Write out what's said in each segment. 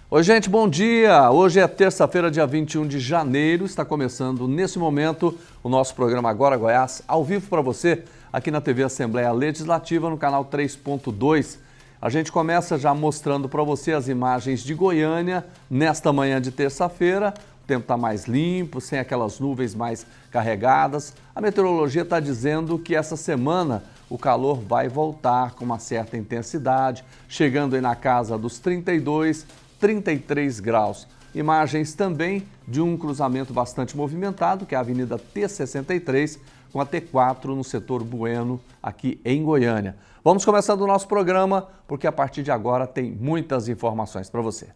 Oi, gente, bom dia! Hoje é terça-feira, dia 21 de janeiro. Está começando, nesse momento, o nosso programa Agora Goiás, ao vivo para você, aqui na TV Assembleia Legislativa, no canal 3.2. A gente começa já mostrando para você as imagens de Goiânia nesta manhã de terça-feira. O tempo está mais limpo, sem aquelas nuvens mais carregadas. A meteorologia está dizendo que essa semana o calor vai voltar com uma certa intensidade, chegando aí na casa dos 32, 33 graus. Imagens também de um cruzamento bastante movimentado, que é a Avenida T63, com a T4 no setor Bueno, aqui em Goiânia. Vamos começando o nosso programa, porque a partir de agora tem muitas informações para você.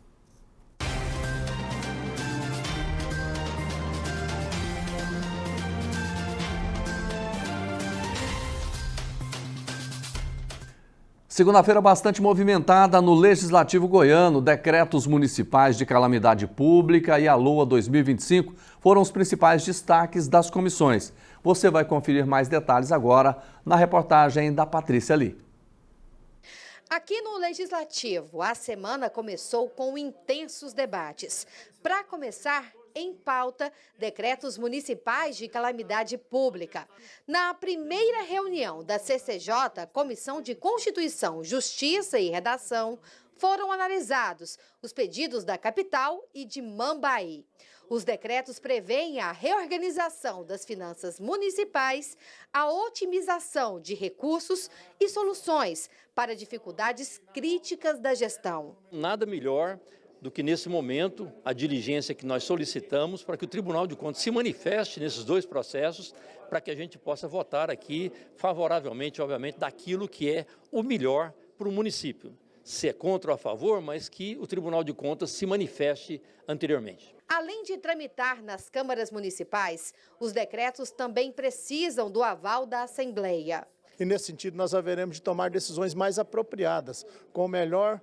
Segunda-feira bastante movimentada no Legislativo Goiano. Decretos municipais de calamidade pública e a LOA 2025 foram os principais destaques das comissões. Você vai conferir mais detalhes agora na reportagem da Patrícia Lee. Aqui no Legislativo, a semana começou com intensos debates. Para começar, em pauta, decretos municipais de calamidade pública. Na primeira reunião da CCJ, Comissão de Constituição, Justiça e Redação, foram analisados os pedidos da capital e de Mambaí. Os decretos prevêem a reorganização das finanças municipais, a otimização de recursos e soluções para dificuldades críticas da gestão. Nada melhor do que, nesse momento, a diligência que nós solicitamos para que o Tribunal de Contas se manifeste nesses dois processos, para que a gente possa votar aqui favoravelmente, obviamente, daquilo que é o melhor para o município. Se é contra ou a favor, mas que o Tribunal de Contas se manifeste anteriormente. Além de tramitar nas câmaras municipais, os decretos também precisam do aval da Assembleia. E, nesse sentido, nós haveremos de tomar decisões mais apropriadas, com melhor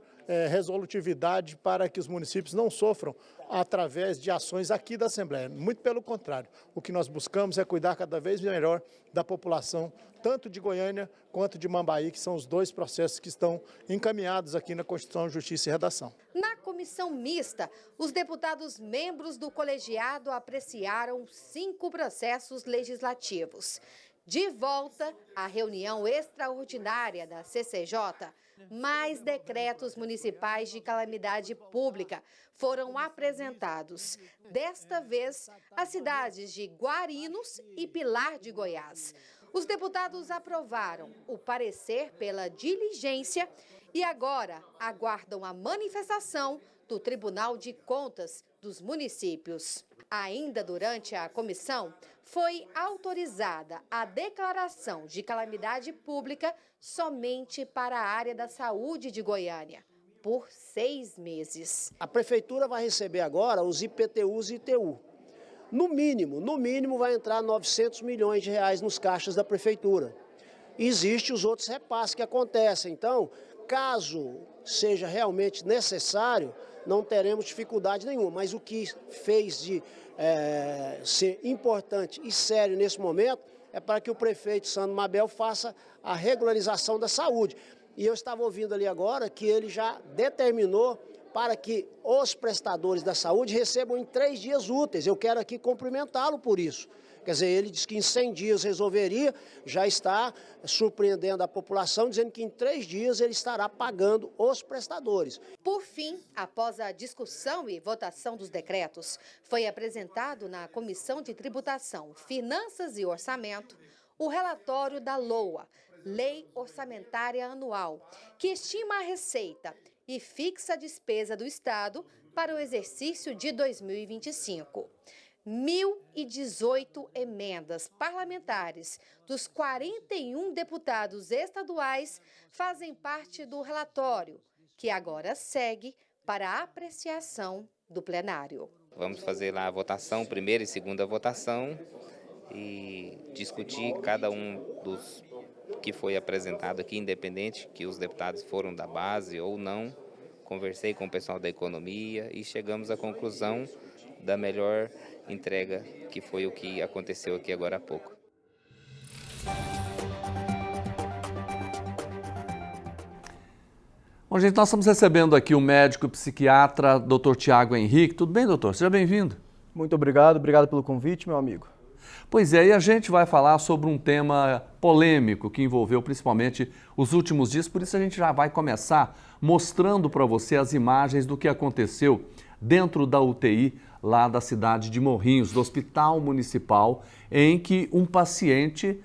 resolutividade para que os municípios não sofram através de ações aqui da Assembleia. Muito pelo contrário, o que nós buscamos é cuidar cada vez melhor da população, tanto de Goiânia quanto de Mambaí, que são os dois processos que estão encaminhados aqui na Constituição, Justiça e Redação. Na comissão mista, os deputados membros do colegiado apreciaram 5 processos legislativos. De volta à reunião extraordinária da CCJ, mais decretos municipais de calamidade pública foram apresentados. Desta vez, as cidades de Guarinos e Pilar de Goiás. Os deputados aprovaram o parecer pela diligência e agora aguardam a manifestação do Tribunal de Contas dos municípios. Ainda durante a comissão, foi autorizada a declaração de calamidade pública somente para a área da saúde de Goiânia, por 6 meses. A prefeitura vai receber agora os IPTUs e ITU. No mínimo vai entrar 900 milhões de reais nos caixas da prefeitura. Existem os outros repasses que acontecem, então, caso seja realmente necessário, não teremos dificuldade nenhuma, mas o que fez de ser importante e sério nesse momento é para que o prefeito Sandro Mabel faça a regularização da saúde. E eu estava ouvindo ali agora que ele já determinou para que os prestadores da saúde recebam em 3 dias úteis. Eu quero aqui cumprimentá-lo por isso. Quer dizer, ele disse que em 100 dias resolveria, já está surpreendendo a população, dizendo que em 3 dias ele estará pagando os prestadores. Por fim, após a discussão e votação dos decretos, foi apresentado na Comissão de Tributação, Finanças e Orçamento o relatório da LOA, Lei Orçamentária Anual, que estima a receita e fixa a despesa do Estado para o exercício de 2025. 1.018 emendas parlamentares dos 41 deputados estaduais fazem parte do relatório, que agora segue para a apreciação do plenário. Vamos fazer lá a votação, primeira e segunda votação, e discutir cada um dos que foi apresentado aqui, independente que os deputados foram da base ou não. Conversei com o pessoal da economia e chegamos à conclusão da melhor entrega, que foi o que aconteceu aqui agora há pouco. Bom, gente, nós estamos recebendo aqui o médico e psiquiatra, Dr. Tiago Henrique. Tudo bem, doutor? Seja bem-vindo. Muito obrigado pelo convite, meu amigo. Pois é, e a gente vai falar sobre um tema polêmico que envolveu principalmente os últimos dias, por isso a gente já vai começar mostrando para você as imagens do que aconteceu dentro da UTI lá da cidade de Morrinhos, do Hospital Municipal, em que um paciente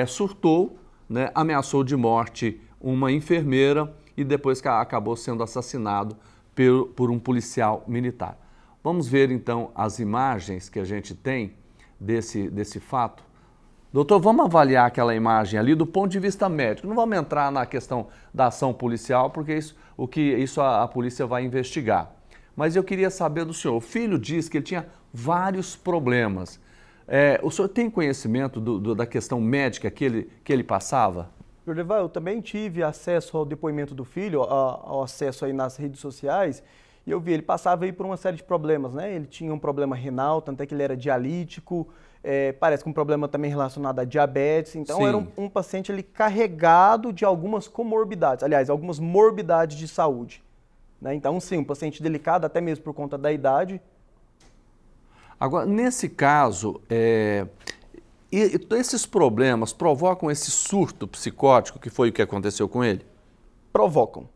surtou, né, ameaçou de morte uma enfermeira e depois acabou sendo assassinado por um policial militar. Vamos ver então as imagens que a gente tem desse fato. Doutor, vamos avaliar aquela imagem ali do ponto de vista médico. Não vamos entrar na questão da ação policial, porque isso a polícia vai investigar. Mas eu queria saber do senhor. O filho diz que ele tinha vários problemas. O senhor tem conhecimento da questão médica que ele passava? Jordeval, eu também tive acesso ao depoimento do filho, ao acesso aí nas redes sociais, e eu vi, ele passava aí por uma série de problemas, né? Ele tinha um problema renal, tanto é que ele era dialítico, parece que um problema também relacionado a diabetes, então Sim. Era um paciente ali carregado de algumas comorbidades, aliás, algumas morbidades de saúde, né? Então sim, um paciente delicado, até mesmo por conta da idade. Agora, nesse caso, esses problemas provocam esse surto psicótico, que foi o que aconteceu com ele? Provocam.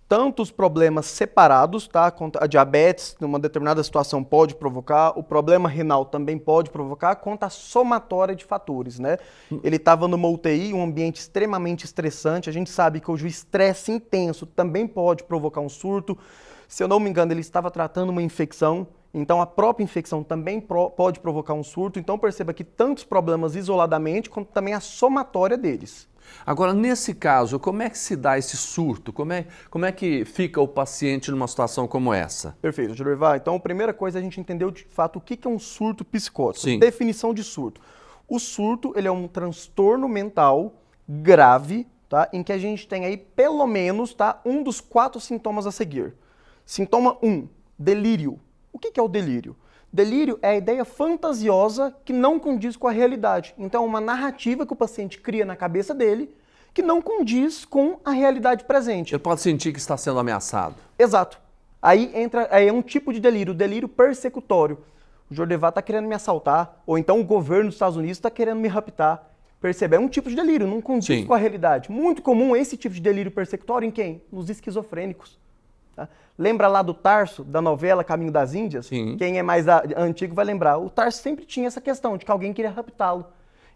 Tanto os problemas separados, tá? A diabetes, numa determinada situação, pode provocar, o problema renal também pode provocar, quanto a somatória de fatores, né? Ele estava numa UTI, um ambiente extremamente estressante, a gente sabe que hoje o estresse intenso também pode provocar um surto. Se eu não me engano, ele estava tratando uma infecção, então a própria infecção também pode provocar um surto, então perceba que tantos problemas isoladamente, quanto também a somatória deles. Agora, nesse caso, como é que se dá esse surto? Como é que fica o paciente numa situação como essa? Perfeito, Jordeval. Então, a primeira coisa, a gente entendeu de fato o que é um surto psicótico. Sim. Definição de surto. O surto, ele é um transtorno mental grave, tá? Em que a gente tem aí, pelo menos, tá? Um dos 4 sintomas a seguir. Sintoma 1, delírio. O que é o delírio? Delírio é a ideia fantasiosa que não condiz com a realidade. Então, é uma narrativa que o paciente cria na cabeça dele que não condiz com a realidade presente. Ele pode sentir que está sendo ameaçado. Exato. Aí é um tipo de delírio, o delírio persecutório. O Jordeval está querendo me assaltar, ou então o governo dos Estados Unidos está querendo me raptar. Percebe? É um tipo de delírio, não condiz Sim. com a realidade. Muito comum esse tipo de delírio persecutório em quem? Nos esquizofrênicos. Tá? Lembra lá do Tarso, da novela Caminho das Índias? Sim. Quem é mais antigo vai lembrar. O Tarso sempre tinha essa questão de que alguém queria raptá-lo.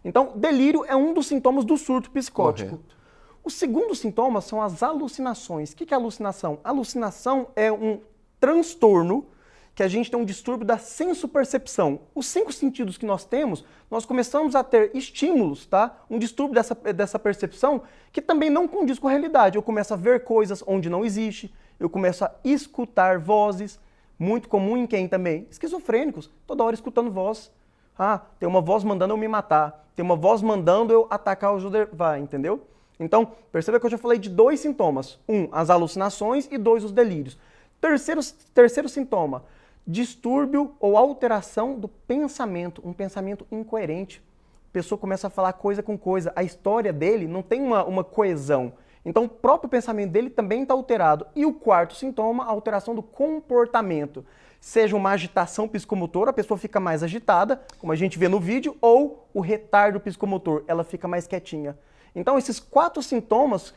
Então, delírio é um dos sintomas do surto psicótico. Correto. O segundo sintoma são as alucinações. O que é alucinação? Alucinação é um transtorno que a gente tem um distúrbio da sensopercepção. Os 5 sentidos que nós temos, nós começamos a ter estímulos, tá? Um distúrbio dessa percepção que também não condiz com a realidade. Eu começo a ver coisas onde não existe, eu começo a escutar vozes, muito comum em quem também? Esquizofrênicos, toda hora escutando voz. Ah, tem uma voz mandando eu me matar, tem uma voz mandando eu atacar o Jordeval, entendeu? Então, perceba que eu já falei de 2 sintomas. 1, as alucinações e 2, os delírios. Terceiro sintoma, distúrbio ou alteração do pensamento, um pensamento incoerente. A pessoa começa a falar coisa com coisa, a história dele não tem uma coesão. Então, o próprio pensamento dele também está alterado. E o 4º sintoma, a alteração do comportamento. Seja uma agitação psicomotora, a pessoa fica mais agitada, como a gente vê no vídeo, ou o retardo psicomotor, ela fica mais quietinha. Então, esses 4 sintomas...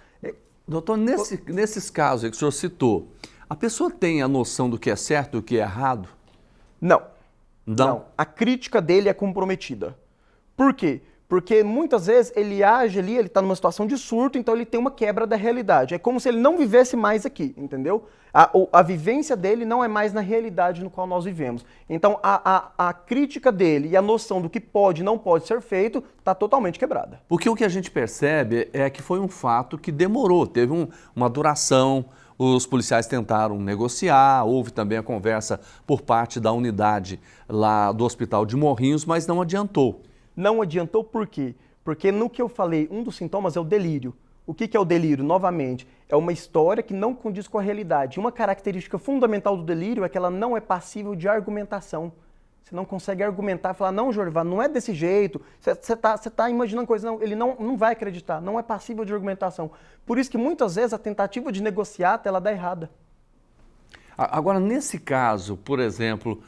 Doutor, nesses casos aí que o senhor citou, a pessoa tem a noção do que é certo e do que é errado? Não. Não. A crítica dele é comprometida. Por quê? Porque muitas vezes ele age ali, ele está numa situação de surto, então ele tem uma quebra da realidade. É como se ele não vivesse mais aqui, entendeu? A vivência dele não é mais na realidade no qual nós vivemos. Então a crítica dele e a noção do que pode e não pode ser feito está totalmente quebrada. Porque o que a gente percebe é que foi um fato que demorou, teve uma duração, os policiais tentaram negociar, houve também a conversa por parte da unidade lá do Hospital de Morrinhos, mas não adiantou. Não adiantou por quê? Porque no que eu falei, um dos sintomas é o delírio. O que é o delírio? Novamente, é uma história que não condiz com a realidade. Uma característica fundamental do delírio é que ela não é passível de argumentação. Você não consegue argumentar, falar, não, Jorival, não é desse jeito, você tá imaginando coisa, não, ele não vai acreditar, não é passível de argumentação. Por isso que muitas vezes a tentativa de negociar, ela dá errada. Agora, nesse caso, por exemplo,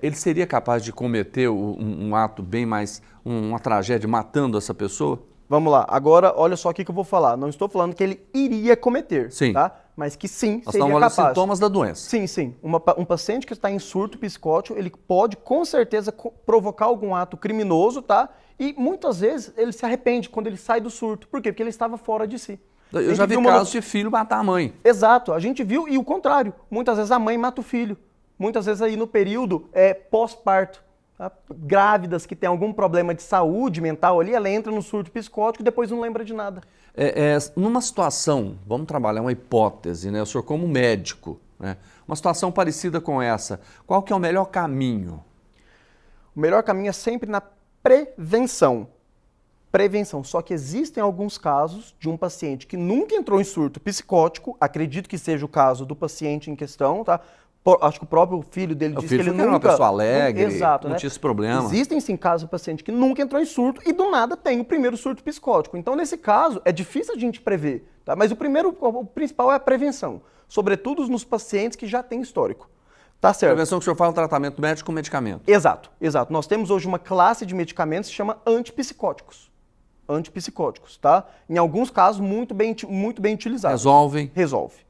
ele seria capaz de cometer um ato bem mais, uma tragédia matando essa pessoa? Vamos lá, agora olha só o que eu vou falar. Não estou falando que ele iria cometer, sim, tá? Mas que sim, nós seria estamos capaz. olhando sintomas da doença. Sim, sim. Um paciente que está em surto psicótico, ele pode com certeza provocar algum ato criminoso, tá? E muitas vezes ele se arrepende quando ele sai do surto. Por quê? Porque ele estava fora de si. Eu já vi casos de filho matar a mãe. Exato, a gente viu, e o contrário. Muitas vezes a mãe mata o filho. Muitas vezes aí no período pós-parto. Tá? Grávidas que têm algum problema de saúde mental ali, ela entra no surto psicótico e depois não lembra de nada. Numa situação, vamos trabalhar uma hipótese, né? O senhor como médico, né? Uma situação parecida com essa, qual que é o melhor caminho? O melhor caminho é sempre na prevenção. Prevenção, só que existem alguns casos de um paciente que nunca entrou em surto psicótico, acredito que seja o caso do paciente em questão, tá? Acho que o próprio filho dele disse que ele nunca... era uma pessoa alegre, exato, não tinha esse problema. Existem sim casos de paciente que nunca entrou em surto e do nada tem o primeiro surto psicótico. Então, nesse caso, é difícil a gente prever, tá? Mas o principal é a prevenção, sobretudo nos pacientes que já têm histórico. Tá certo. Prevenção que o senhor fala, tratamento médico com medicamento. Exato, exato. Nós temos hoje uma classe de medicamentos que se chama antipsicóticos. Antipsicóticos, tá? Em alguns casos, muito bem utilizados. Resolve,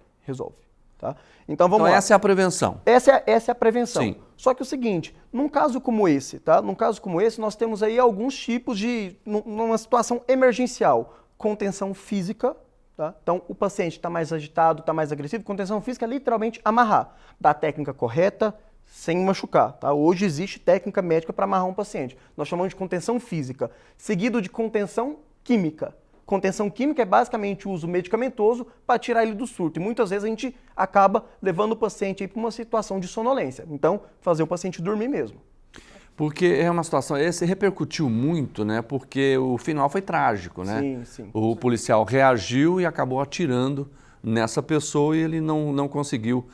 tá? Então vamos lá. Essa é a prevenção. Essa é a prevenção. Sim. Só que é o seguinte, num caso como esse, tá? Num caso como esse, nós temos aí alguns tipos de, numa situação emergencial, contenção física, tá? Então o paciente está mais agitado, está mais agressivo, contenção física é literalmente amarrar, da técnica correta, sem machucar, tá? Hoje existe técnica médica para amarrar um paciente. Nós chamamos de contenção física, seguido de contenção química. Contenção química é basicamente o uso medicamentoso para tirar ele do surto. E muitas vezes a gente acaba levando o paciente para uma situação de sonolência. Então, fazer o paciente dormir mesmo. Porque é uma situação, esse repercutiu muito, né? Porque o final foi trágico, né? Sim. O policial reagiu e acabou atirando nessa pessoa e ele não conseguiu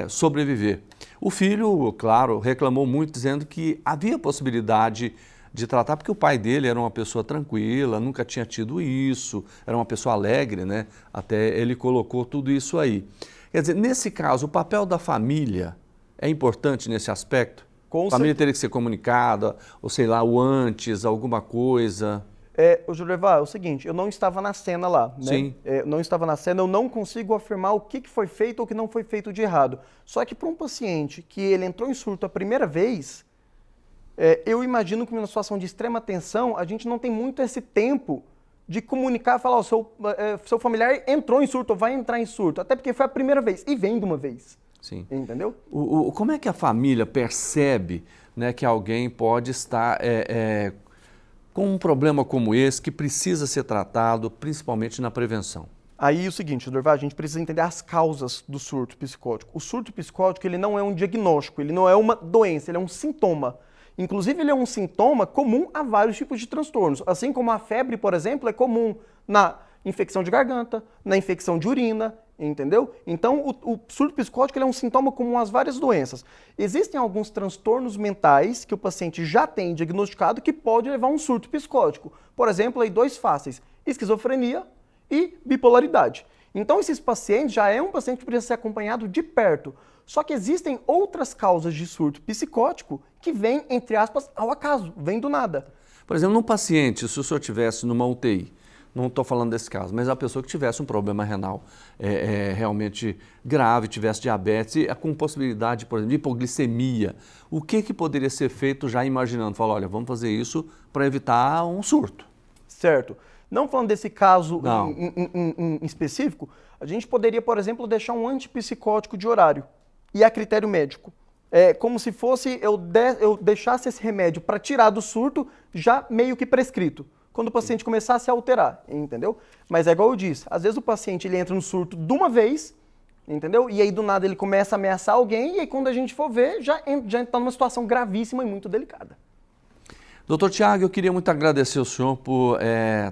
sobreviver. O filho, claro, reclamou muito, dizendo que havia possibilidade de tratar, porque o pai dele era uma pessoa tranquila, nunca tinha tido isso, era uma pessoa alegre, né? Até ele colocou tudo isso aí. Quer dizer, nesse caso, o papel da família é importante nesse aspecto? A família teria que ser comunicada, ou sei lá, o antes, alguma coisa... Jorival, é o seguinte, eu não estava na cena lá, né? Sim. Não estava na cena, eu não consigo afirmar o que foi feito ou o que não foi feito de errado. Só que para um paciente que ele entrou em surto a primeira vez, eu imagino que numa situação de extrema tensão, a gente não tem muito esse tempo de comunicar, falar, seu familiar entrou em surto ou vai entrar em surto, até porque foi a primeira vez, e vem de uma vez. Sim. Entendeu? Como é que a família percebe, né, que alguém pode estar com um problema como esse que precisa ser tratado, principalmente na prevenção? Aí é o seguinte, Jorival, a gente precisa entender as causas do surto psicótico. O surto psicótico, ele não é um diagnóstico, ele não é uma doença, ele é um sintoma. Inclusive, ele é um sintoma comum a vários tipos de transtornos. Assim como a febre, por exemplo, é comum na infecção de garganta, na infecção de urina, entendeu? Então, o surto psicótico ele é um sintoma comum às várias doenças. Existem alguns transtornos mentais que o paciente já tem diagnosticado que pode levar a um surto psicótico. Por exemplo, aí dois fáceis, esquizofrenia e bipolaridade. Então, esses pacientes já é um paciente que precisa ser acompanhado de perto. Só que existem outras causas de surto psicótico que vêm, entre aspas, ao acaso, vêm do nada. Por exemplo, num paciente, se o senhor estivesse numa UTI, não estou falando desse caso, mas a pessoa que tivesse um problema renal realmente grave, tivesse diabetes, e com possibilidade, por exemplo, de hipoglicemia, o que poderia ser feito já imaginando? Falar, olha, vamos fazer isso para evitar um surto. Certo. Não falando desse caso em específico, a gente poderia, por exemplo, deixar um antipsicótico de horário e a critério médico. É como se fosse eu deixasse esse remédio para tirar do surto já meio que prescrito, quando o paciente começasse a alterar, entendeu? Mas é igual eu disse, às vezes o paciente ele entra no surto de uma vez, entendeu? E aí do nada ele começa a ameaçar alguém e aí quando a gente for ver, já está numa situação gravíssima e muito delicada. Doutor Tiago, eu queria muito agradecer ao senhor por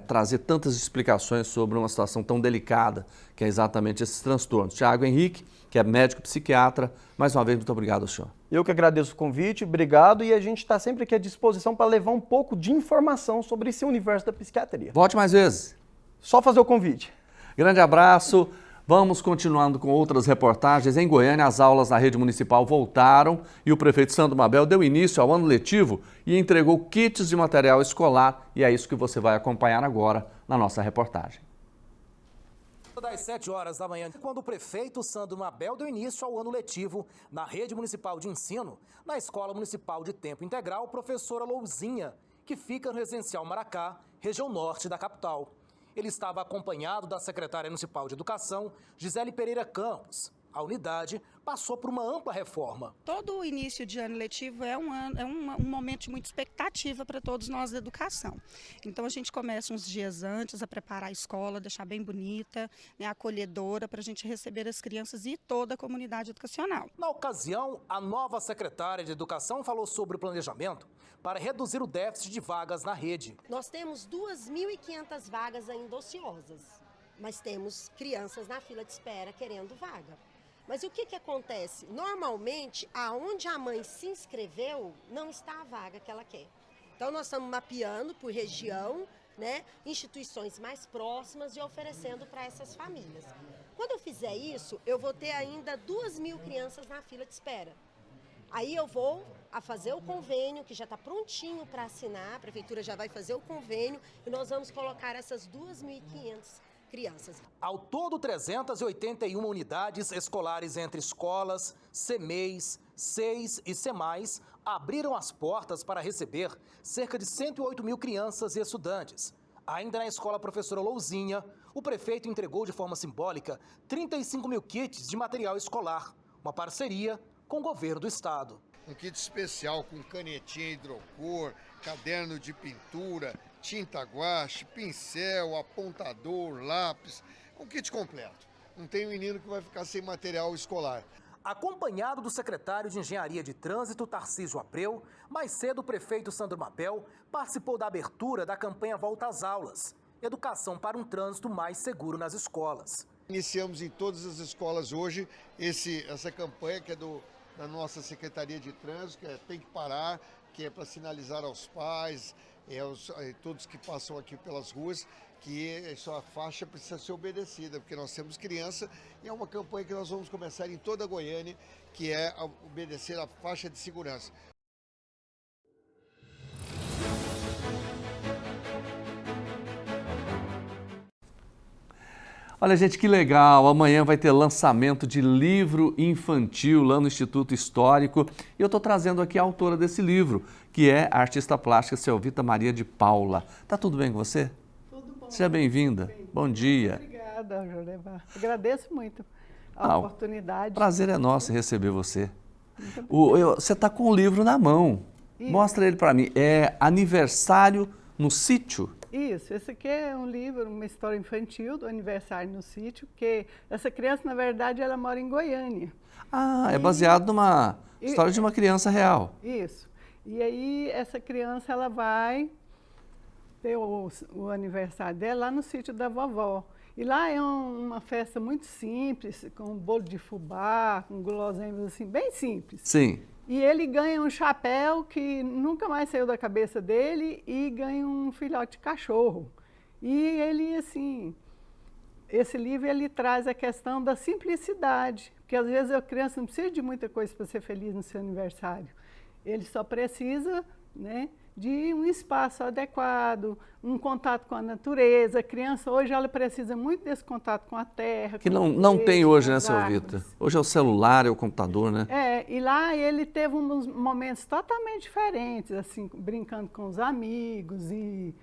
trazer tantas explicações sobre uma situação tão delicada, que é exatamente esses transtornos. Tiago Henrique, que é médico psiquiatra, mais uma vez, muito obrigado ao senhor. Eu que agradeço o convite, obrigado, e a gente está sempre aqui à disposição para levar um pouco de informação sobre esse universo da psiquiatria. Volte mais vezes. Só fazer o convite. Grande abraço. Vamos continuando com outras reportagens. Em Goiânia, as aulas na rede municipal voltaram e o prefeito Sandro Mabel deu início ao ano letivo e entregou kits de material escolar. E é isso que você vai acompanhar agora na nossa reportagem. Das 7 horas da manhã, quando o prefeito Sandro Mabel deu início ao ano letivo na rede municipal de ensino, na Escola Municipal de Tempo Integral Professora Louzinha, que fica no Residencial Maracá, região norte da capital. Ele estava acompanhado da secretária municipal de Educação, Gisele Pereira Campos. A unidade passou por uma ampla reforma. Todo o início de ano letivo é um momento de muita expectativa para todos nós da educação. Então a gente começa uns dias antes a preparar a escola, deixar bem bonita, né, acolhedora, para a gente receber as crianças e toda a comunidade educacional. Na ocasião, a nova secretária de Educação falou sobre o planejamento para reduzir o déficit de vagas na rede. Nós temos 2.500 vagas ainda ociosas, mas temos crianças na fila de espera querendo vaga. Mas o que acontece? Normalmente, aonde a mãe se inscreveu, não está a vaga que ela quer. Então, nós estamos mapeando por região, né, instituições mais próximas e oferecendo para essas famílias. Quando eu fizer isso, eu vou ter ainda 2.000 crianças na fila de espera. Aí eu vou a fazer o convênio, que já está prontinho para assinar, a prefeitura já vai fazer o convênio e nós vamos colocar essas 2.500 crianças. Ao todo, 381 unidades escolares entre escolas, CMEIs, SEIs e SEMAIs abriram as portas para receber cerca de 108 mil crianças e estudantes. Ainda na escola Professora Louzinha, o prefeito entregou de forma simbólica 35 mil kits de material escolar, uma parceria com o governo do estado. Um kit especial com canetinha hidrocor, caderno de pintura, tinta guache, pincel, apontador, lápis, um kit completo. Não tem menino que vai ficar sem material escolar. Acompanhado do secretário de Engenharia de Trânsito, Tarcísio Abreu, mais cedo o prefeito Sandro Mabel participou da abertura da campanha Volta às Aulas, Educação para um Trânsito Mais Seguro nas Escolas. Iniciamos em todas as escolas hoje essa campanha que é da nossa Secretaria de Trânsito, que é Tem que Parar, que é para sinalizar aos pais, todos que passam aqui pelas ruas, que essa faixa precisa ser obedecida, porque nós temos criança e é uma campanha que nós vamos começar em toda a Goiânia, que é obedecer a faixa de segurança. Olha, gente, que legal! Amanhã vai ter lançamento de livro infantil lá no Instituto Histórico. E eu estou trazendo aqui a autora desse livro, que é a artista plástica Selvita Maria de Paula. Tá tudo bem com você? Tudo bom. Seja bem-vinda. Bom dia. Obrigada, Jolevar. Agradeço muito a oportunidade. Prazer é nosso receber você. Você está com o livro na mão. Isso. Mostra ele para mim. É Aniversário no Sítio. Isso, esse aqui é um livro, uma história infantil do Aniversário no Sítio, que essa criança, na verdade, ela mora em Goiânia. Ah, é baseado numa história de uma criança real. Isso. E aí, essa criança, ela vai ter o aniversário dela lá no sítio da vovó. E lá é uma festa muito simples, com um bolo de fubá, com guloseimas assim, bem simples. Sim. E ele ganha um chapéu que nunca mais saiu da cabeça dele e ganha um filhote de cachorro. E ele, assim, esse livro ele traz a questão da simplicidade, porque às vezes a criança não precisa de muita coisa para ser feliz no seu aniversário. Ele só precisa, né, de um espaço adequado, um contato com a natureza. A criança hoje ela precisa muito desse contato com a terra. Que não tem hoje, né, Selvita? Hoje é o celular, é o computador, né? E lá ele teve uns momentos totalmente diferentes, assim, brincando com os amigos e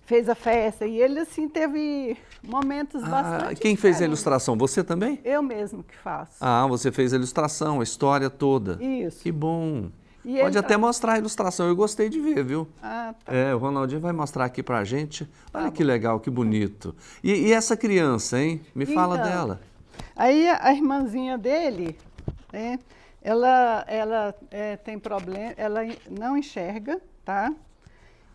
fez a festa. E ele, assim, teve momentos bastante Quem fez a ilustração? Você também? Eu mesmo que faço. Ah, você fez a ilustração, a história toda. Isso. Que bom. E pode até mostrar a ilustração, eu gostei de ver, viu? Ah, tá. O Ronaldinho vai mostrar aqui pra gente. Olha que legal, que bonito. E essa criança, hein? Me fala dela. Aí a irmãzinha dele, né, ela tem problema, ela não enxerga, tá?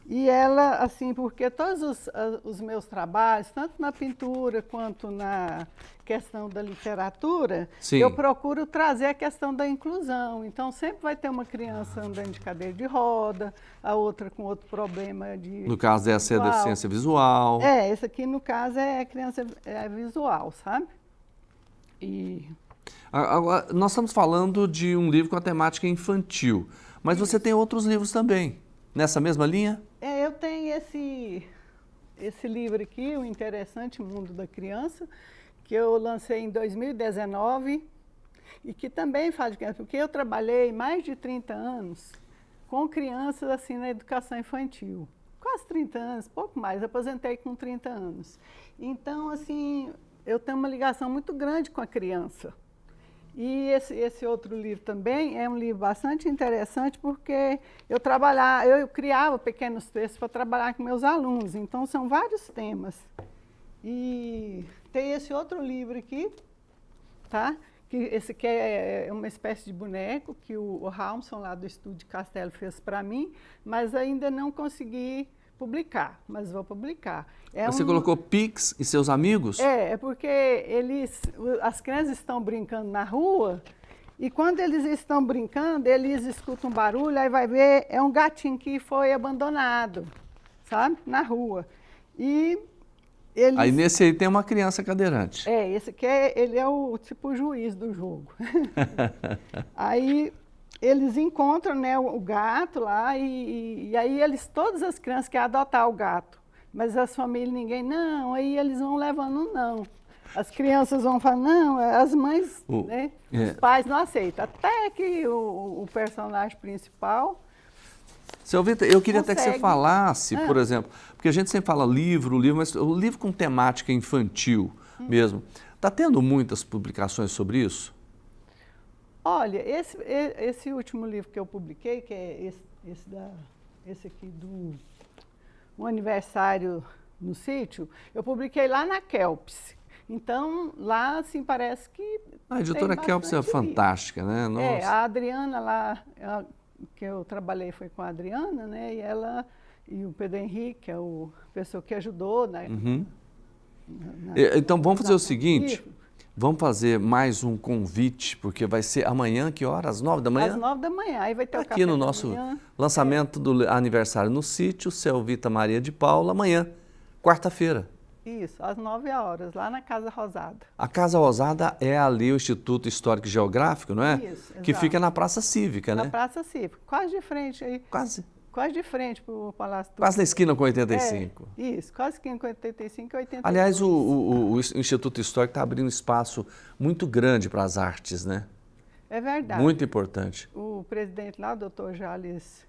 E ela, assim, porque todos os meus trabalhos, tanto na pintura quanto na questão da literatura, Sim. eu procuro trazer a questão da inclusão. Então, sempre vai ter uma criança andando de cadeira de roda, a outra com outro problema de... No caso dessa é a deficiência visual. É, esse aqui, no caso, é criança visual, sabe? Agora, nós estamos falando de um livro com a temática infantil, mas você tem outros livros também, nessa mesma linha? Eu tenho esse livro aqui, O Interessante Mundo da Criança, que eu lancei em 2019 e que também fala de criança, porque eu trabalhei mais de 30 anos com crianças assim na educação infantil. Quase 30 anos, pouco mais, aposentei com 30 anos. Então, assim, eu tenho uma ligação muito grande com a criança. E esse outro livro também é um livro bastante interessante porque eu criava pequenos textos para trabalhar com meus alunos, então são vários temas. E tem esse outro livro aqui, tá? Esse aqui é uma espécie de boneco que o Raumson lá do Estúdio Castelo fez para mim, mas ainda não consegui publicar, mas vou publicar. Você colocou Pix e seus amigos? É porque as crianças estão brincando na rua e quando eles estão brincando, eles escutam um barulho, aí vai ver, é um gatinho que foi abandonado, sabe, na rua. E eles... Aí nesse aí tem uma criança cadeirante. Esse aqui ele é o tipo juiz do jogo. Aí eles encontram, né, o gato lá e aí todas as crianças querem adotar o gato, mas as famílias ninguém, não, aí eles vão levando não. As crianças vão falar, não, as mães, né, os pais não aceitam, até que o personagem principal... Seu Vitor, eu queria até que você falasse, por exemplo, porque a gente sempre fala livro, mas o livro com temática infantil mesmo, está tendo muitas publicações sobre isso? Olha, esse último livro que eu publiquei, que é esse aqui do Um Aniversário no Sítio, eu publiquei lá na Kelps. Então, lá, assim, parece que... A editora Kelps é fantástica, né? Nossa. A Adriana lá, que eu trabalhei foi com a Adriana, né? E o Pedro Henrique, que é a pessoa que ajudou, né? Então, vamos fazer o seguinte... Vamos fazer mais um convite, porque vai ser amanhã, que hora? Às 9 da manhã? Às 9 da manhã, aí vai ter o café aqui no nosso lançamento do aniversário no sítio, Selvita Maria de Paula, amanhã, quarta-feira. Isso, às 9 horas, lá na Casa Rosada. A Casa Rosada é ali o Instituto Histórico e Geográfico, não é? Isso, exato. Que fica na Praça Cívica, né? Na Praça Cívica, quase de frente aí. Quase de frente para o Palácio do... Quase na esquina com 85. Isso, quase esquina com 85 e 82. Aliás, o Instituto Histórico está abrindo um espaço muito grande para as artes, né? É verdade. Muito importante. O presidente lá, o doutor Jales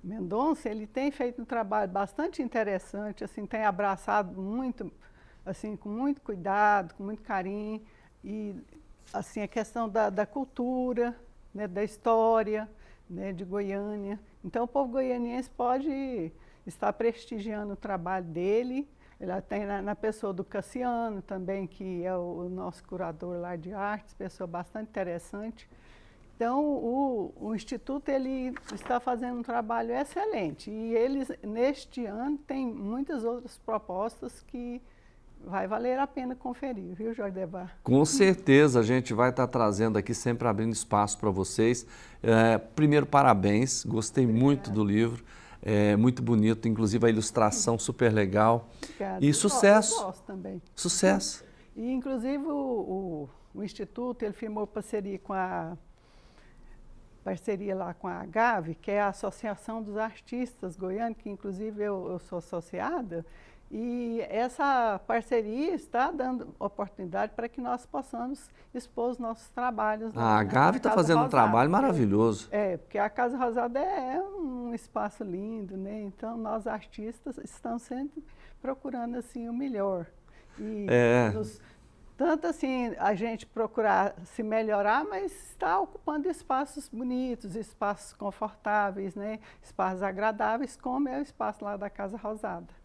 Mendonça, ele tem feito um trabalho bastante interessante, assim, tem abraçado muito, assim, com muito cuidado, com muito carinho, e assim, a questão da cultura, né, da história, né, de Goiânia. Então, o povo goianiense pode estar prestigiando o trabalho dele. Ele tem na pessoa do Cassiano também, que é o nosso curador lá de artes, pessoa bastante interessante. Então, o Instituto ele está fazendo um trabalho excelente. E eles, neste ano, têm muitas outras propostas que vai valer a pena conferir, viu, Jorge Devar? Com certeza, a gente vai estar trazendo aqui, sempre abrindo espaço para vocês. Primeiro, parabéns, gostei muito do livro, muito bonito, inclusive a ilustração super legal. Obrigada. E sucesso. Eu gosto também. Sucesso. E, inclusive, o Instituto, ele firmou parceria lá com a AGAVE, que é a Associação dos Artistas Goianos, que inclusive eu sou associada, e essa parceria está dando oportunidade para que nós possamos expor os nossos trabalhos. A AGAVE está fazendo um trabalho maravilhoso. Porque a Casa Rosada é um espaço lindo, né? Então, nós artistas estamos sempre procurando assim, o melhor. E tanto assim, a gente procurar se melhorar, mas está ocupando espaços bonitos, espaços confortáveis, né? Espaços agradáveis, como é o espaço lá da Casa Rosada.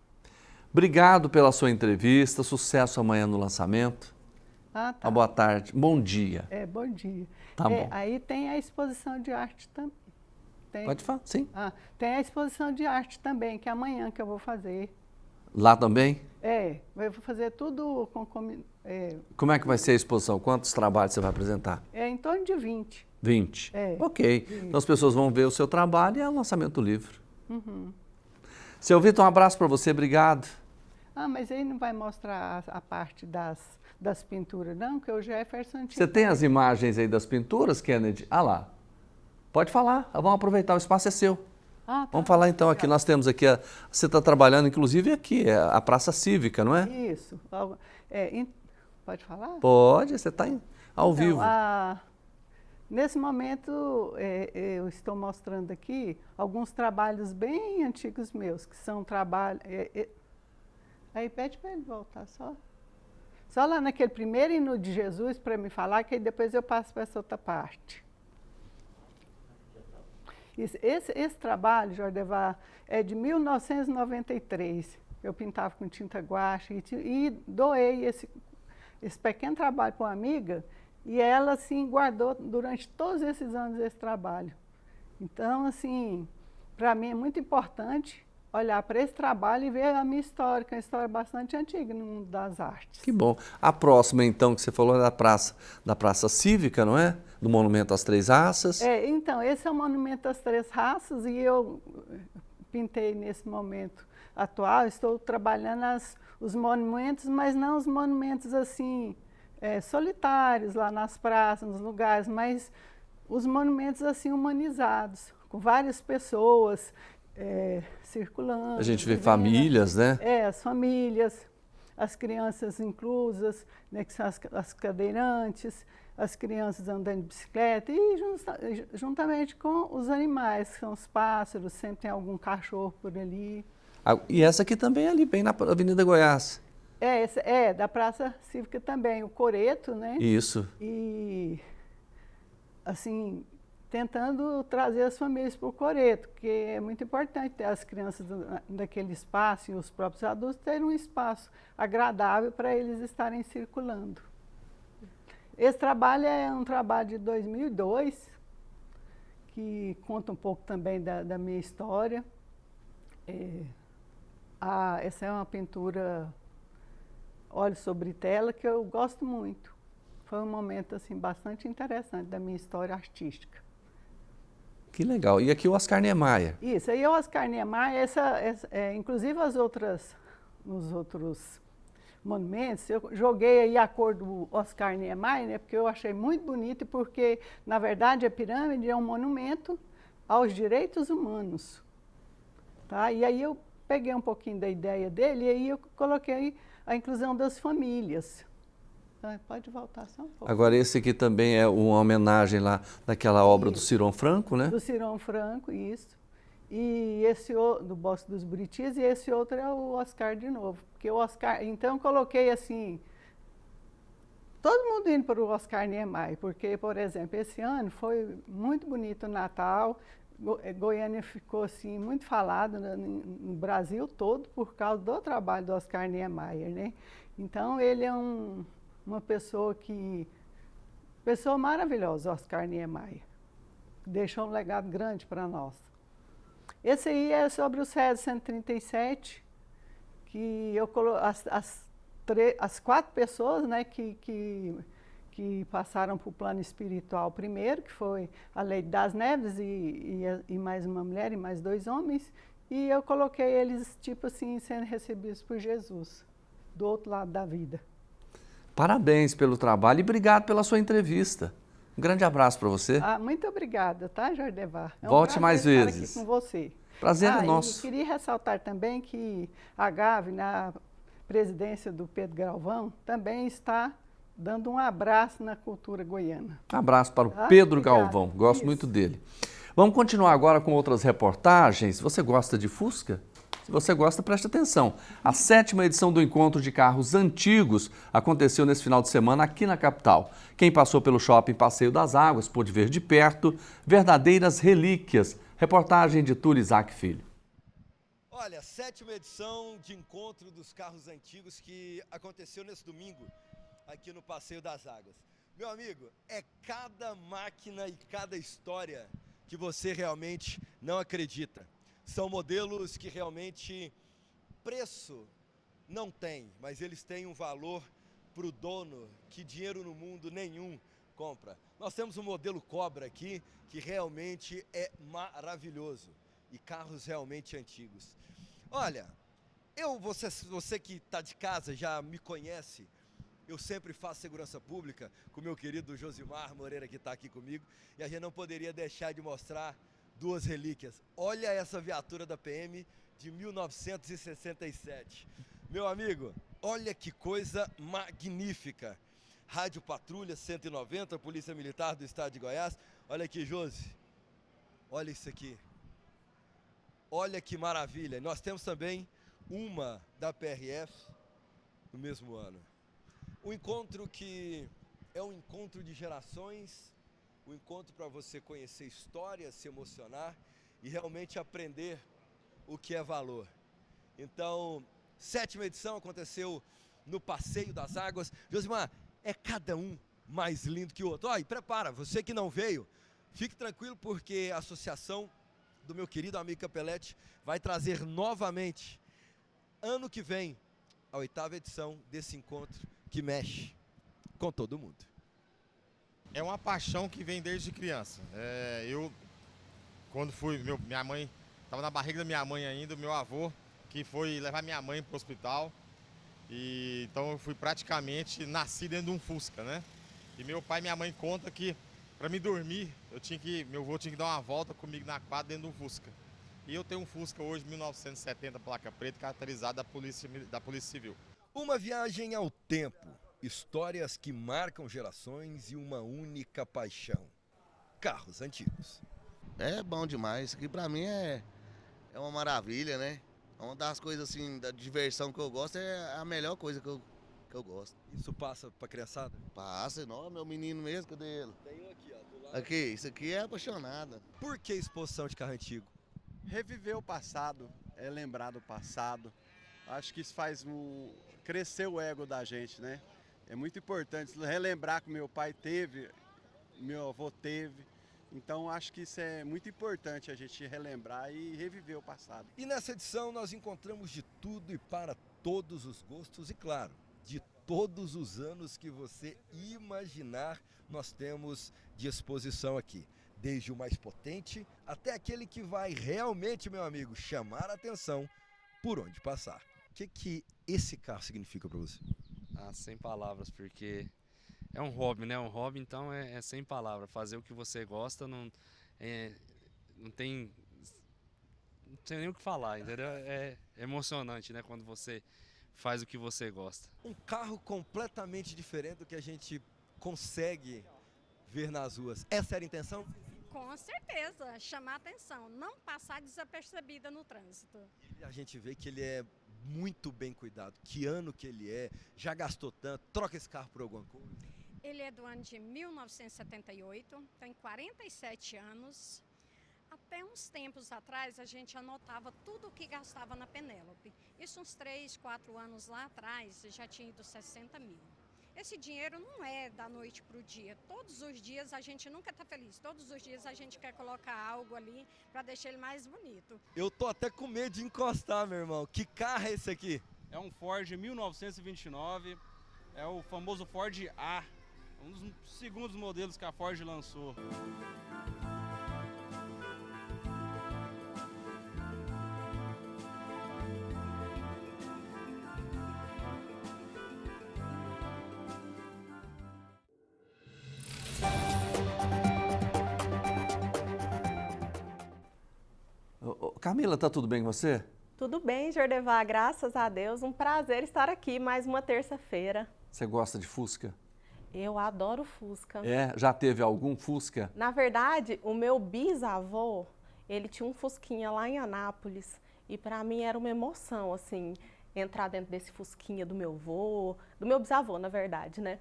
Obrigado pela sua entrevista, sucesso amanhã no lançamento. Tá. Uma boa tarde, bom dia. Bom dia. Tá bom. Aí tem a exposição de arte também. tem. Pode falar, sim. Tem a exposição de arte também, que é amanhã que eu vou fazer. Lá também? Eu vou fazer tudo com... Como é que vai ser a exposição? Quantos trabalhos você vai apresentar? Em torno de 20. 20? Ok. Então as pessoas vão ver o seu trabalho e é o lançamento do livro. Uhum. Seu Vitor, um abraço para você, obrigado. Mas aí não vai mostrar a parte das pinturas, não, que o Jefferson... Você tem as imagens aí das pinturas, Kennedy? Lá. Pode falar, vamos aproveitar, o espaço é seu. Tá. Vamos falar então aqui, nós temos aqui, você está trabalhando inclusive aqui, a Praça Cívica, não é? Isso. Pode falar? Pode, você está ao vivo. Nesse momento, eu estou mostrando aqui alguns trabalhos bem antigos meus, que são trabalhos... Aí pede para ele voltar só. Só lá naquele primeiro hino de Jesus para me falar, que aí depois eu passo para essa outra parte. Esse trabalho, Jordevar, é de 1993. Eu pintava com tinta guache e doei esse pequeno trabalho para uma amiga e ela, assim, guardou durante todos esses anos esse trabalho. Então, assim, para mim é muito importante olhar para esse trabalho e ver a minha história, que é uma história bastante antiga no mundo das artes. Que bom. A próxima, então, que você falou é da Praça Cívica, não é? Do Monumento às Três Raças. Então, esse é o Monumento às Três Raças e eu pintei nesse momento atual, estou trabalhando os monumentos, mas não os monumentos, assim, solitários lá nas praças, nos lugares, mas os monumentos, assim, humanizados, com várias pessoas, circulando. A gente vê famílias, né? As famílias, as crianças inclusas, né, que são as cadeirantes, as crianças andando de bicicleta e juntamente com os animais, que são os pássaros, sempre tem algum cachorro por ali. E essa aqui também é ali, bem na Avenida Goiás. Da Praça Cívica também, o Coreto, né? Isso. E, assim, tentando trazer as famílias para o Coreto, porque é muito importante ter as crianças daquele espaço e os próprios adultos terem um espaço agradável para eles estarem circulando. Esse trabalho é um trabalho de 2002, que conta um pouco também da minha história. Essa é uma pintura óleo sobre tela que eu gosto muito. Foi um momento assim, bastante interessante da minha história artística. Que legal. E aqui o Oscar Niemeyer. Isso, aí o Oscar Niemeyer, inclusive os outros monumentos, eu joguei aí a cor do Oscar Niemeyer, né, porque eu achei muito bonito e porque, na verdade, a pirâmide é um monumento aos direitos humanos. Tá? E aí eu peguei um pouquinho da ideia dele e aí eu coloquei a inclusão das famílias. Pode voltar só um pouco. Agora esse aqui também é uma homenagem lá daquela obra do Ciron Franco, né? Do Ciron Franco, isso. E esse do Bosque dos Buritis, e esse outro é o Oscar de novo. Porque o Oscar, então eu coloquei assim, todo mundo indo para o Oscar Niemeyer, porque, por exemplo, esse ano foi muito bonito o Natal, Goiânia ficou assim, muito falado no Brasil todo por causa do trabalho do Oscar Niemeyer, né? Então ele é uma pessoa maravilhosa, Oscar Niemeyer. Deixou um legado grande para nós. Esse aí é sobre o César 137, que eu coloquei as 4 pessoas, né, que passaram para o plano espiritual primeiro, que foi a Lady das Neves e mais uma mulher e mais 2 homens, e eu coloquei eles, tipo assim, sendo recebidos por Jesus, do outro lado da vida. Parabéns pelo trabalho e obrigado pela sua entrevista. Um grande abraço para você. Muito obrigada, tá, Jordevar? Volte mais vezes. Estar aqui com você. Prazer é nosso. E queria ressaltar também que a Gavi, na presidência do Pedro Galvão, também está dando um abraço na cultura goiana. Um abraço para o Pedro Galvão, gosto muito dele. Vamos continuar agora com outras reportagens. Você gosta de Fusca? Se você gosta, preste atenção. A 7ª edição do Encontro de Carros Antigos aconteceu nesse final de semana aqui na capital. Quem passou pelo shopping Passeio das Águas pôde ver de perto verdadeiras relíquias. Reportagem de Túlio Isaac Filho. Olha, 7ª edição de Encontro dos Carros Antigos que aconteceu nesse domingo aqui no Passeio das Águas. Meu amigo, é cada máquina e cada história que você realmente não acredita. São modelos que realmente preço não tem, mas eles têm um valor para o dono que dinheiro no mundo nenhum compra. Nós temos um modelo Cobra aqui que realmente é maravilhoso e carros realmente antigos. Olha, você que está de casa já me conhece, eu sempre faço segurança pública com o meu querido Josimar Moreira, que está aqui comigo, e a gente não poderia deixar de mostrar duas relíquias. Olha essa viatura da PM de 1967. Meu amigo, olha que coisa magnífica. Rádio Patrulha 190, Polícia Militar do Estado de Goiás. Olha aqui, Josi. Olha isso aqui. Olha que maravilha. Nós temos também uma da PRF no mesmo ano. Um encontro que é um encontro de gerações, um encontro para você conhecer histórias, se emocionar e realmente aprender o que é valor. Então, 7ª edição aconteceu no Passeio das Águas. Josimar, é cada um mais lindo que o outro. Ó, e prepara, você que não veio, fique tranquilo porque a associação do meu querido amigo Capelletti vai trazer novamente, ano que vem, a 8ª edição desse encontro que mexe com todo mundo. É uma paixão que vem desde criança. Eu, quando fui, minha mãe, estava na barriga da minha mãe ainda, o meu avô, que foi levar minha mãe para o hospital. E, então eu fui praticamente, nasci dentro de um Fusca, né? E meu pai e minha mãe contam que para me dormir, meu avô tinha que dar uma volta comigo na quadra dentro de um Fusca. E eu tenho um Fusca hoje, 1970, placa preta, caracterizado da Polícia Civil. Uma viagem ao tempo, histórias que marcam gerações e uma única paixão. Carros antigos. É bom demais, isso aqui pra mim é uma maravilha, né? Uma das coisas assim, da diversão que eu gosto é a melhor coisa que eu gosto. Isso passa pra criançada? Passa, não, meu menino mesmo, cadê ele? Tem um aqui, ó, do lado. Aqui, isso aqui é apaixonada. Por que exposição de carro antigo? Reviver o passado, é lembrar do passado. Acho que isso faz crescer o ego da gente, né? É muito importante relembrar que meu pai teve, meu avô teve. Então acho que isso é muito importante a gente relembrar e reviver o passado. E nessa edição nós encontramos de tudo e para todos os gostos e, claro, de todos os anos que você imaginar, nós temos de exposição aqui. Desde o mais potente até aquele que vai realmente, meu amigo, chamar a atenção por onde passar. O que esse carro significa para você? Sem palavras, porque é um hobby, né? Um hobby, então, é sem palavras. Fazer o que você gosta não tem nem o que falar, entendeu? É emocionante, né? Quando você faz o que você gosta. Um carro completamente diferente do que a gente consegue ver nas ruas. Essa era a intenção? Com certeza, chamar atenção, não passar desapercebida no trânsito. E a gente vê que ele é muito bem cuidado. Que ano que ele é? Já gastou tanto? Troca esse carro por alguma coisa? Ele é do ano de 1978, tem 47 anos. Até uns tempos atrás a gente anotava tudo o que gastava na Penélope. Isso uns 3, 4 anos lá atrás já tinha ido 60 mil. Esse dinheiro não é da noite para o dia. Todos os dias a gente nunca está feliz. Todos os dias a gente quer colocar algo ali para deixar ele mais bonito. Eu tô até com medo de encostar, meu irmão. Que carro é esse aqui? É um Ford 1929. É o famoso Ford A. Um dos segundos modelos que a Ford lançou. Camila, tá tudo bem com você? Tudo bem, Jordevar, graças a Deus. Um prazer estar aqui mais uma terça-feira. Você gosta de Fusca? Eu adoro Fusca. Já teve algum Fusca? Na verdade, o meu bisavô, ele tinha um Fusquinha lá em Anápolis. E para mim era uma emoção, assim, entrar dentro desse Fusquinha do meu bisavô, na verdade, né?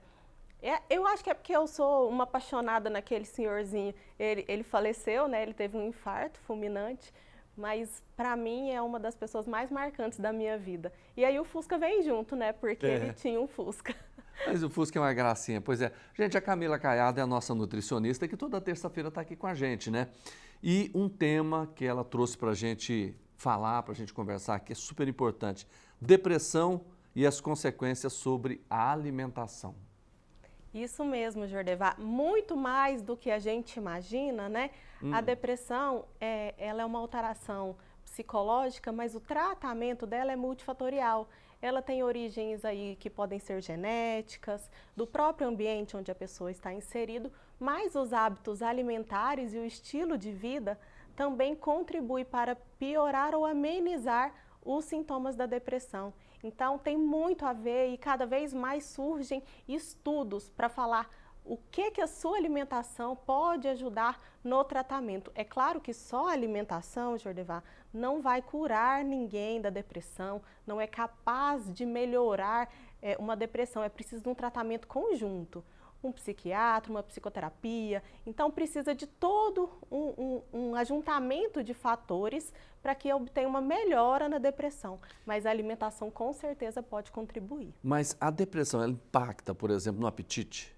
Eu acho que é porque eu sou uma apaixonada naquele senhorzinho. Ele faleceu, né? Ele teve um infarto fulminante. Mas para mim é uma das pessoas mais marcantes da minha vida. E aí o Fusca vem junto, né? Porque ele tinha um Fusca. Mas o Fusca é uma gracinha, pois é. Gente, a Camila Caiado é a nossa nutricionista que toda terça-feira está aqui com a gente, né? E um tema que ela trouxe para a gente falar, para a gente conversar, que é super importante, depressão e as consequências sobre a alimentação. Isso mesmo, Jordevar. Muito mais do que a gente imagina, né? A depressão, ela é uma alteração psicológica, mas o tratamento dela é multifatorial. Ela tem origens aí que podem ser genéticas, do próprio ambiente onde a pessoa está inserido, mas os hábitos alimentares e o estilo de vida também contribuem para piorar ou amenizar os sintomas da depressão. Então, tem muito a ver e cada vez mais surgem estudos para falar o que a sua alimentação pode ajudar no tratamento. É claro que só a alimentação, Jordevar, não vai curar ninguém da depressão, não é capaz de melhorar uma depressão, é preciso de um tratamento conjunto. Um psiquiatra, uma psicoterapia, então precisa de todo um ajuntamento de fatores para que obtenha uma melhora na depressão, mas a alimentação com certeza pode contribuir. Mas a depressão, ela impacta, por exemplo, no apetite?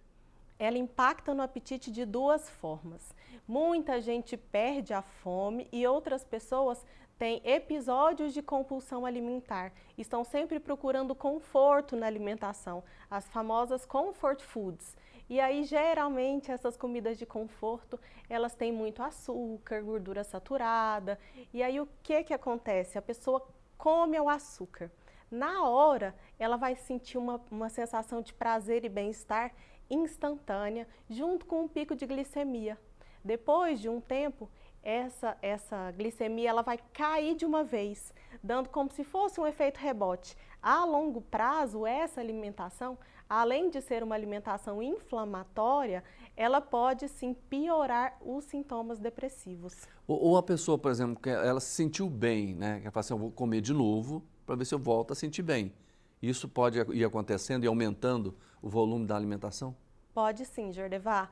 Ela impacta no apetite de duas formas. Muita gente perde a fome e outras pessoas têm episódios de compulsão alimentar. Estão sempre procurando conforto na alimentação, as famosas comfort foods. E aí, geralmente, essas comidas de conforto, elas têm muito açúcar, gordura saturada. E aí, o que acontece? A pessoa come o açúcar. Na hora, ela vai sentir uma sensação de prazer e bem-estar instantânea, junto com um pico de glicemia. Depois de um tempo, essa glicemia ela vai cair de uma vez, dando como se fosse um efeito rebote. A longo prazo, essa alimentação, além de ser uma alimentação inflamatória, ela pode sim piorar os sintomas depressivos. Ou a pessoa, por exemplo, ela se sentiu bem, né? Ela fala assim, eu vou comer de novo para ver se eu volto a sentir bem. Isso pode ir acontecendo e aumentando o volume da alimentação? Pode sim, Jordevar.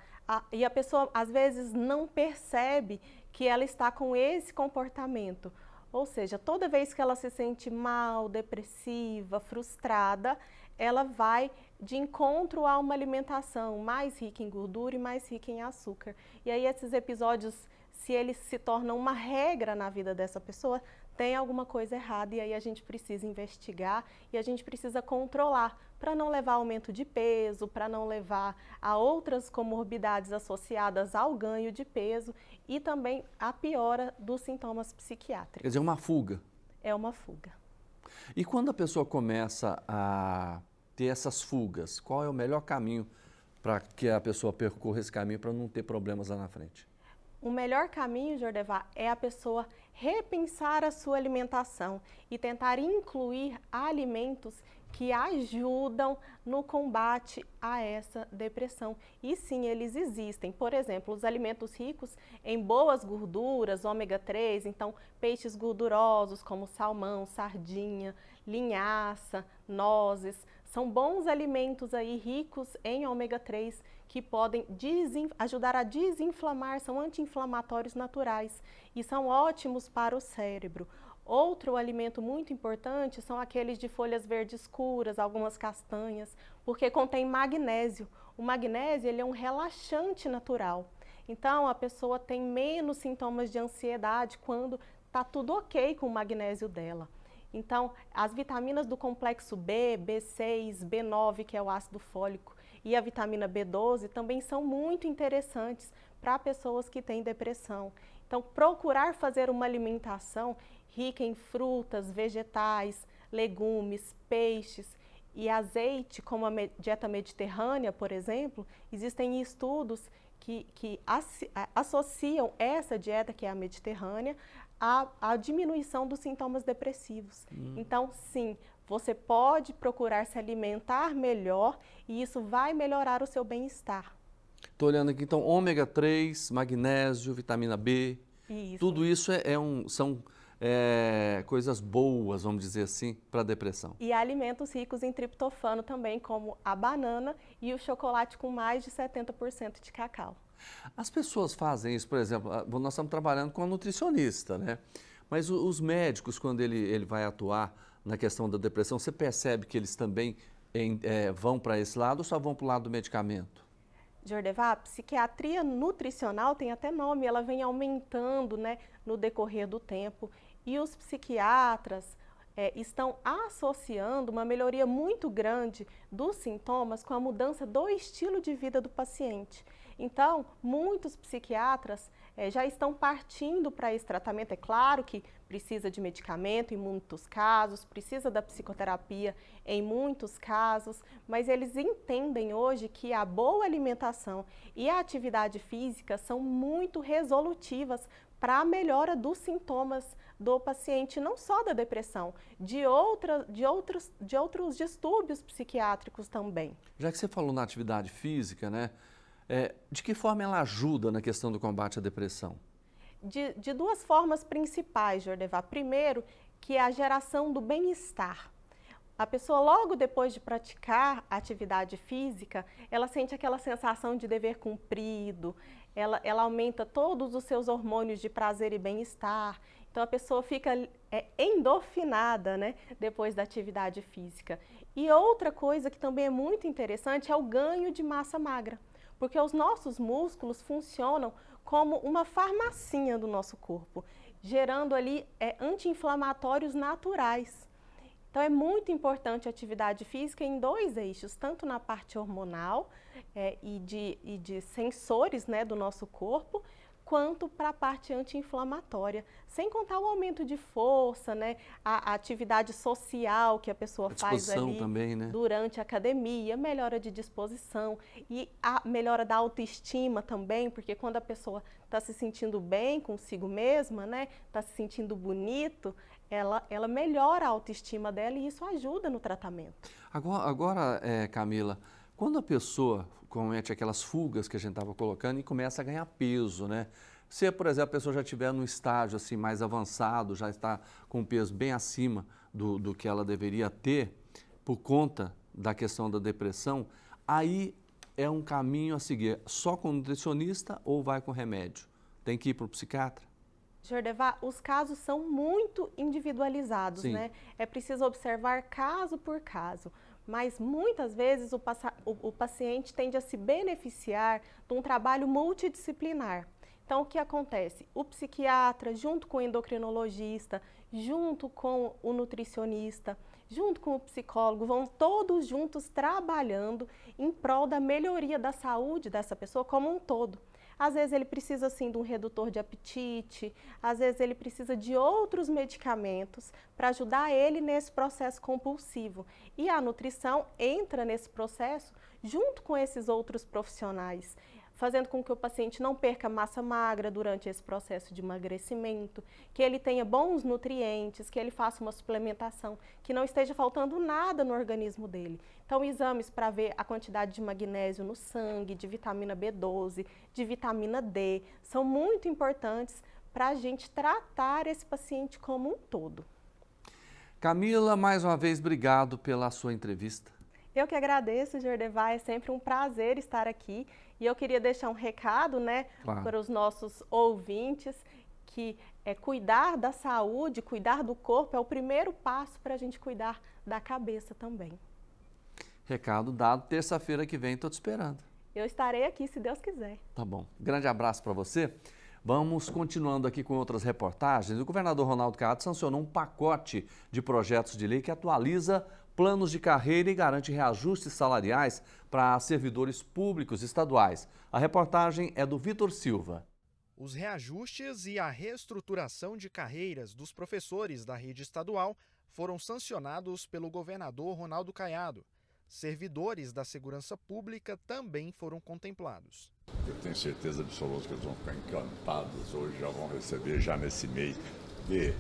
E a pessoa, às vezes, não percebe que ela está com esse comportamento. Ou seja, toda vez que ela se sente mal, depressiva, frustrada, ela vai de encontro a uma alimentação mais rica em gordura e mais rica em açúcar. E aí esses episódios, se eles se tornam uma regra na vida dessa pessoa, tem alguma coisa errada e aí a gente precisa investigar e a gente precisa controlar para não levar a aumento de peso, para não levar a outras comorbidades associadas ao ganho de peso e também a piora dos sintomas psiquiátricos. Quer dizer, uma fuga. É uma fuga. E quando a pessoa começa a ter essas fugas, qual é o melhor caminho para que a pessoa percorra esse caminho para não ter problemas lá na frente? O melhor caminho, Jordevar, é a pessoa repensar a sua alimentação e tentar incluir alimentos que ajudam no combate a essa depressão. E sim, eles existem. Por exemplo, os alimentos ricos em boas gorduras, ômega 3, então peixes gordurosos como salmão, sardinha, linhaça, nozes, são bons alimentos aí ricos em ômega 3 que podem ajudar a desinflamar, são anti-inflamatórios naturais e são ótimos para o cérebro. Outro alimento muito importante são aqueles de folhas verdes escuras, algumas castanhas, porque contém magnésio. O magnésio ele é um relaxante natural. Então, a pessoa tem menos sintomas de ansiedade quando está tudo ok com o magnésio dela. Então, as vitaminas do complexo B, B6, B9, que é o ácido fólico, e a vitamina B12 também são muito interessantes para pessoas que têm depressão. Então, procurar fazer uma alimentação rica em frutas, vegetais, legumes, peixes e azeite, como a dieta mediterrânea, por exemplo, existem estudos que associam essa dieta, que é a mediterrânea, à diminuição dos sintomas depressivos. Então, sim, você pode procurar se alimentar melhor e isso vai melhorar o seu bem-estar. Estou olhando aqui, então, ômega 3, magnésio, vitamina B, tudo isso são coisas boas, vamos dizer assim, para a depressão. E alimentos ricos em triptofano também, como a banana e o chocolate com mais de 70% de cacau. As pessoas fazem isso, por exemplo, nós estamos trabalhando com a nutricionista, né? Mas os médicos, quando ele vai atuar na questão da depressão, você percebe que eles também vão para esse lado ou só vão para o lado do medicamento? Jordevá, a psiquiatria nutricional tem até nome, ela vem aumentando, né, no decorrer do tempo, e os psiquiatras estão associando uma melhoria muito grande dos sintomas com a mudança do estilo de vida do paciente. Então, muitos psiquiatras já estão partindo para esse tratamento. É claro que precisa de medicamento em muitos casos, precisa da psicoterapia em muitos casos, mas eles entendem hoje que a boa alimentação e a atividade física são muito resolutivas para a melhora dos sintomas do paciente, não só da depressão, de outros distúrbios psiquiátricos também. Já que você falou na atividade física, né? De que forma ela ajuda na questão do combate à depressão? De duas formas principais, Jordevá. Primeiro, que é a geração do bem-estar. A pessoa, logo depois de praticar atividade física, ela sente aquela sensação de dever cumprido, ela aumenta todos os seus hormônios de prazer e bem-estar. Então, a pessoa fica endorfinada, né, depois da atividade física. E outra coisa que também é muito interessante é o ganho de massa magra, porque os nossos músculos funcionam como uma farmacinha do nosso corpo, gerando ali anti-inflamatórios naturais. Então, é muito importante a atividade física em dois eixos, tanto na parte hormonal e de sensores, né, do nosso corpo, quanto para a parte anti-inflamatória, sem contar o aumento de força, né, a atividade social que a pessoa faz ali também, né? Durante a academia, melhora de disposição e a melhora da autoestima também, porque quando a pessoa está se sentindo bem consigo mesma, né, está se sentindo bonito, ela melhora a autoestima dela e isso ajuda no tratamento. Agora, Camila, quando a pessoa comete aquelas fugas que a gente estava colocando e começa a ganhar peso, né? Se, por exemplo, a pessoa já estiver num estágio assim, mais avançado, já está com um peso bem acima do que ela deveria ter, por conta da questão da depressão, aí é um caminho a seguir, só com nutricionista ou vai com remédio? Tem que ir para o psiquiatra? Jordevá, os casos são muito individualizados, Sim. né? É preciso observar caso por caso. Mas muitas vezes o paciente tende a se beneficiar de um trabalho multidisciplinar. Então, o que acontece? O psiquiatra, junto com o endocrinologista, junto com o nutricionista, junto com o psicólogo, vão todos juntos trabalhando em prol da melhoria da saúde dessa pessoa como um todo. Às vezes ele precisa sim de um redutor de apetite, às vezes ele precisa de outros medicamentos para ajudar ele nesse processo compulsivo. E a nutrição entra nesse processo junto com esses outros profissionais, fazendo com que o paciente não perca massa magra durante esse processo de emagrecimento, que ele tenha bons nutrientes, que ele faça uma suplementação, que não esteja faltando nada no organismo dele. Então, exames para ver a quantidade de magnésio no sangue, de vitamina B12, de vitamina D, são muito importantes para a gente tratar esse paciente como um todo. Camila, mais uma vez, obrigado pela sua entrevista. Eu que agradeço, Jordevá, é sempre um prazer estar aqui. E eu queria deixar um recado, né, claro, para os nossos ouvintes, que cuidar da saúde, cuidar do corpo é o primeiro passo para a gente cuidar da cabeça também. Recado dado, terça-feira que vem, estou te esperando. Eu estarei aqui, se Deus quiser. Tá bom. Grande abraço para você. Vamos continuando aqui com outras reportagens. O governador Ronaldo Caiado sancionou um pacote de projetos de lei que atualiza planos de carreira e garante reajustes salariais para servidores públicos estaduais. A reportagem é do Vitor Silva. Os reajustes e a reestruturação de carreiras dos professores da rede estadual foram sancionados pelo governador Ronaldo Caiado. Servidores da segurança pública também foram contemplados. Eu tenho certeza absoluta que eles vão ficar encantados hoje, já vão receber já nesse mês de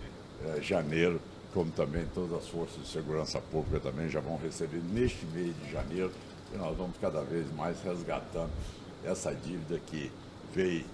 janeiro, como também todas as forças de segurança pública também já vão receber neste mês de janeiro, e nós vamos cada vez mais resgatando essa dívida que veio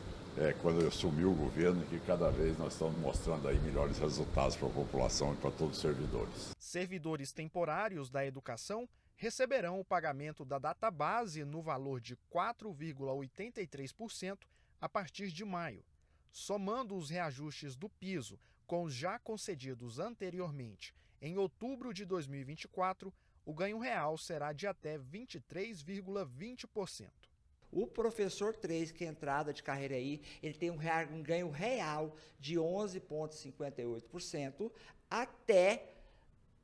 quando assumiu o governo, que cada vez nós estamos mostrando aí melhores resultados para a população e para todos os servidores. Servidores temporários da educação receberão o pagamento da database no valor de 4,83% a partir de maio. Somando os reajustes do piso com os já concedidos anteriormente em outubro de 2024, o ganho real será de até 23,20%. O professor 3, que é entrada de carreira aí, ele tem um ganho real de 11,58% até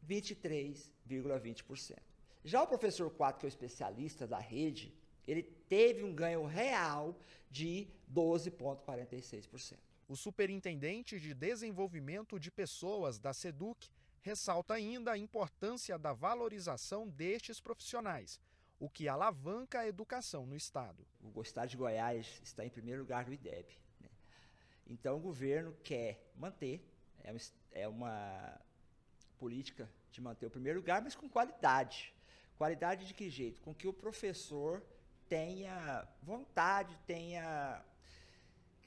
23,20%. Já o professor 4, que é o especialista da rede, ele teve um ganho real de 12,46%. O superintendente de desenvolvimento de pessoas da SEDUC ressalta ainda a importância da valorização destes profissionais, o que alavanca a educação no estado. O estado de Goiás está em primeiro lugar no IDEB, né? Então o governo quer manter, é uma política de manter o primeiro lugar, mas com qualidade. Qualidade de que jeito? Com que o professor tenha vontade, tenha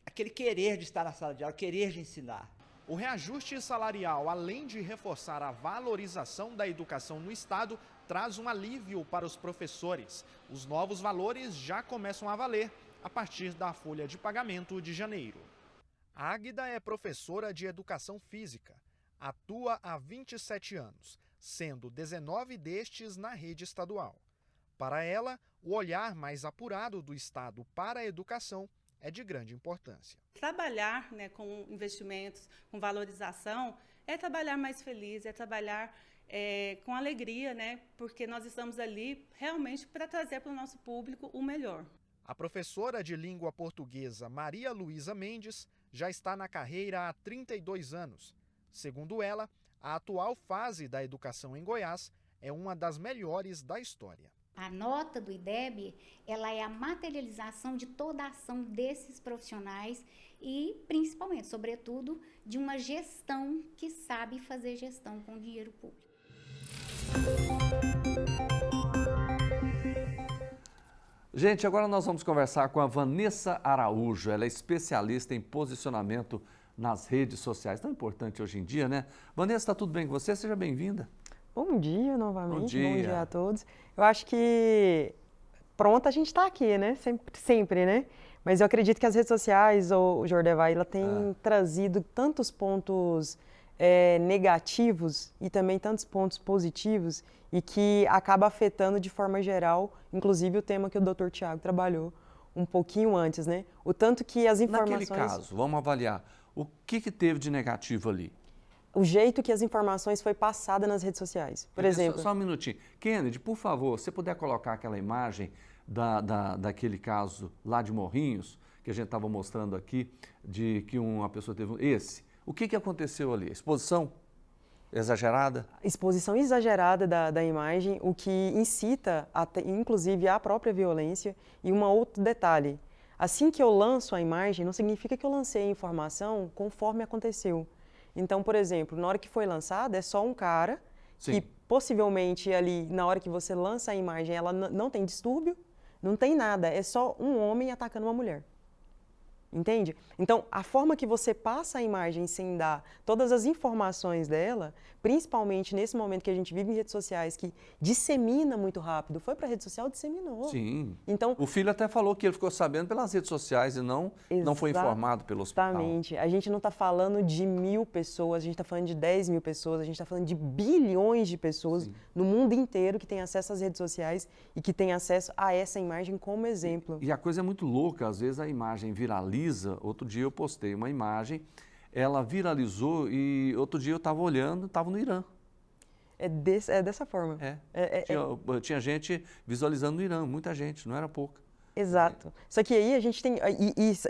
aquele querer de estar na sala de aula, querer de ensinar. O reajuste salarial, além de reforçar a valorização da educação no estado, traz um alívio para os professores. Os novos valores já começam a valer a partir da folha de pagamento de janeiro. A Águida é professora de educação física. Atua há 27 anos, sendo 19 destes na rede estadual. Para ela, o olhar mais apurado do Estado para a educação é de grande importância. Trabalhar, né, com investimentos, com valorização, é trabalhar mais feliz, é trabalhar com alegria, né, porque nós estamos ali realmente para trazer para o nosso público o melhor. A professora de língua portuguesa Maria Luísa Mendes já está na carreira há 32 anos. Segundo ela, a atual fase da educação em Goiás é uma das melhores da história. A nota do IDEB, ela é a materialização de toda a ação desses profissionais e, principalmente, sobretudo, de uma gestão que sabe fazer gestão com dinheiro público. Gente, agora nós vamos conversar com a Vanessa Araújo. Ela é especialista em posicionamento nas redes sociais. Tão importante hoje em dia, né? Vanessa, está tudo bem com você? Seja bem-vinda. Bom dia novamente, bom dia a todos. Eu acho que pronta a gente está aqui, né? Sempre, né? Mas eu acredito que as redes sociais, o Jordevai, ela tem trazido tantos pontos negativos e também tantos pontos positivos e que acaba afetando de forma geral, inclusive o tema que o Dr. Tiago trabalhou um pouquinho antes, né? O tanto que as informações... Naquele caso, vamos avaliar, o que teve de negativo ali? O jeito que as informações foi passada nas redes sociais. Por exemplo... Só um minutinho. Kennedy, por favor, se puder colocar aquela imagem daquele caso lá de Morrinhos, que a gente estava mostrando aqui, de que uma pessoa teve... O que aconteceu ali? Exposição exagerada? Exposição exagerada da imagem, o que incita, inclusive, à própria violência. E um outro detalhe, assim que eu lanço a imagem, não significa que eu lancei a informação conforme aconteceu. Então, por exemplo, na hora que foi lançada, é só um cara que possivelmente ali, na hora que você lança a imagem, ela não tem distúrbio, não tem nada, é só um homem atacando uma mulher. Entende? Então, a forma que você passa a imagem sem dar todas as informações dela, principalmente nesse momento que a gente vive em redes sociais, que dissemina muito rápido, foi para a rede social, disseminou. Sim. Então, o filho até falou que ele ficou sabendo pelas redes sociais e não foi informado pelo hospital. Exatamente. A gente não está falando de 1000 pessoas, a gente está falando de 10 mil pessoas, a gente está falando de bilhões de pessoas no mundo inteiro que têm acesso às redes sociais e que têm acesso a essa imagem como exemplo. E a coisa é muito louca, às vezes a imagem viraliza. Outro dia eu postei uma imagem, ela viralizou e outro dia eu estava olhando, estava no Irã. É dessa forma. Tinha gente visualizando no Irã, muita gente, não era pouca. Exato. Só que aí a gente tem,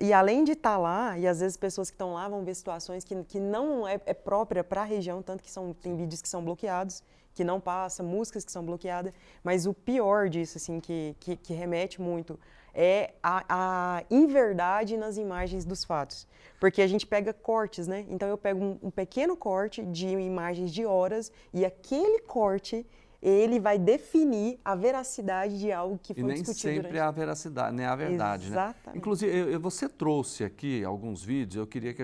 e além de estar lá, e às vezes pessoas que estão lá vão ver situações que não é própria para a região, tanto que tem vídeos que são bloqueados, que não passa, músicas que são bloqueadas, mas o pior disso, assim, que remete muito, é a inverdade nas imagens dos fatos. Porque a gente pega cortes, né? Então eu pego um pequeno corte de imagens de horas e aquele corte, ele vai definir a veracidade de algo que foi discutido. E nem sempre é a veracidade, nem a verdade, Exatamente. né? Inclusive, você trouxe aqui alguns vídeos, eu queria que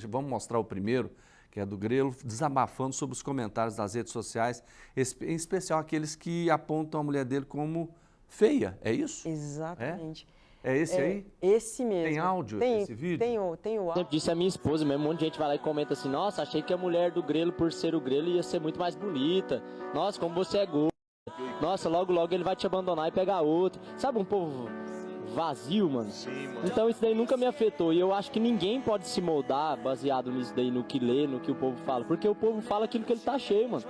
vamos mostrar o primeiro, que é do Grelo, desabafando sobre os comentários das redes sociais, em especial aqueles que apontam a mulher dele como feia, é isso? Exatamente. É esse aí? Esse mesmo. Tem áudio esse vídeo? Tem o áudio. Sempre disse a minha esposa, mesmo um monte de gente vai lá e comenta assim, nossa, achei que a mulher do Grelo, por ser o Grelo, ia ser muito mais bonita. Nossa, como você é gorda. Nossa, logo, logo ele vai te abandonar e pegar outra. Sabe um povo vazio, mano. Então isso daí nunca me afetou. E eu acho que ninguém pode se moldar baseado nisso daí, no que lê, no que o povo fala. Porque o povo fala aquilo que ele tá cheio, mano.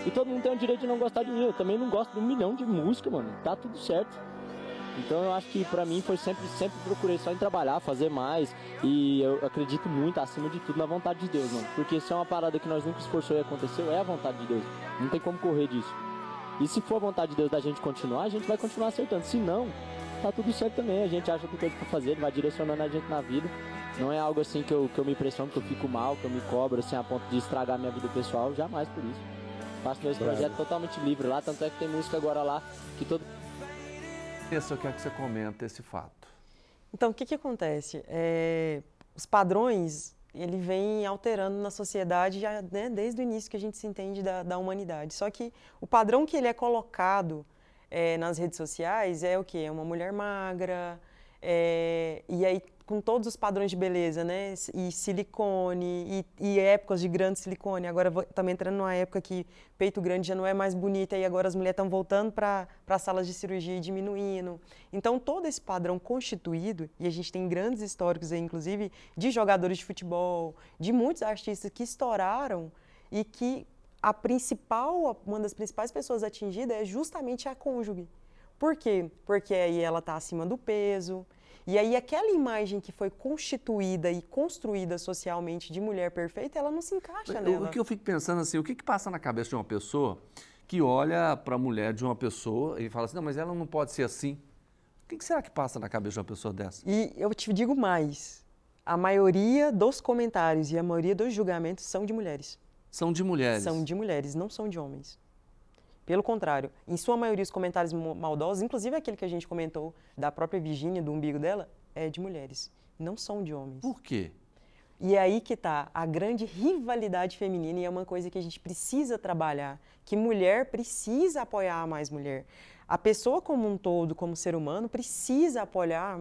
E todo mundo tem o direito de não gostar de mim. Eu também não gosto de 1 milhão de música, mano. Tá tudo certo. Então eu acho que pra mim foi sempre procurei só em trabalhar, fazer mais. E eu acredito muito, acima de tudo, na vontade de Deus, mano. Porque se é uma parada que nós nunca esforçou e aconteceu, é a vontade de Deus. Não tem como correr disso. E se for a vontade de Deus da gente continuar, a gente vai continuar acertando. Se não, tá tudo certo também. A gente acha que tem coisa pra fazer, ele vai direcionando a gente na vida. Não é algo assim que eu me impressiono, que eu fico mal, que eu me cobro, assim, a ponto de estragar minha vida pessoal. Jamais por isso. Faço meus projetos totalmente livre lá, tanto é que tem música agora lá que todo... Esse eu quero que você comente esse fato. Então, o que acontece? Os padrões, ele vem alterando na sociedade já, né, desde o início que a gente se entende da humanidade. Só que o padrão que ele é colocado nas redes sociais é o quê? É uma mulher magra, e aí com todos os padrões de beleza, né? E silicone, e épocas de grande silicone. Agora estamos entrando numa época que peito grande já não é mais bonita, e agora as mulheres estão voltando para as salas de cirurgia e diminuindo. Então, todo esse padrão constituído, e a gente tem grandes históricos aí, inclusive, de jogadores de futebol, de muitos artistas que estouraram e que uma das principais pessoas atingidas é justamente a cônjuge. Por quê? Porque aí ela está acima do peso. E aí aquela imagem que foi constituída e construída socialmente de mulher perfeita, ela não se encaixa nela. O que eu fico pensando assim, o que passa na cabeça de uma pessoa que olha para a mulher de uma pessoa e fala assim, não, mas ela não pode ser assim. O que será que passa na cabeça de uma pessoa dessa? E eu te digo mais, a maioria dos comentários e a maioria dos julgamentos são de mulheres. São de mulheres? São de mulheres, não são de homens. Pelo contrário, em sua maioria os comentários maldosos, inclusive aquele que a gente comentou da própria Virgínia, do umbigo dela, é de mulheres, não são de homens. Por quê? E é aí que está a grande rivalidade feminina, e é uma coisa que a gente precisa trabalhar, que mulher precisa apoiar mais mulher. A pessoa como um todo, como ser humano, precisa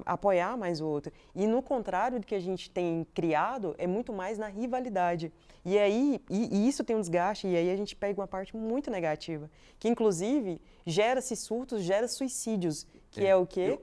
apoiar mais o outro. E no contrário do que a gente tem criado, é muito mais na rivalidade. E aí, e isso tem um desgaste, e aí a gente pega uma parte muito negativa, que inclusive gera-se surtos, gera suicídios, que é o quê?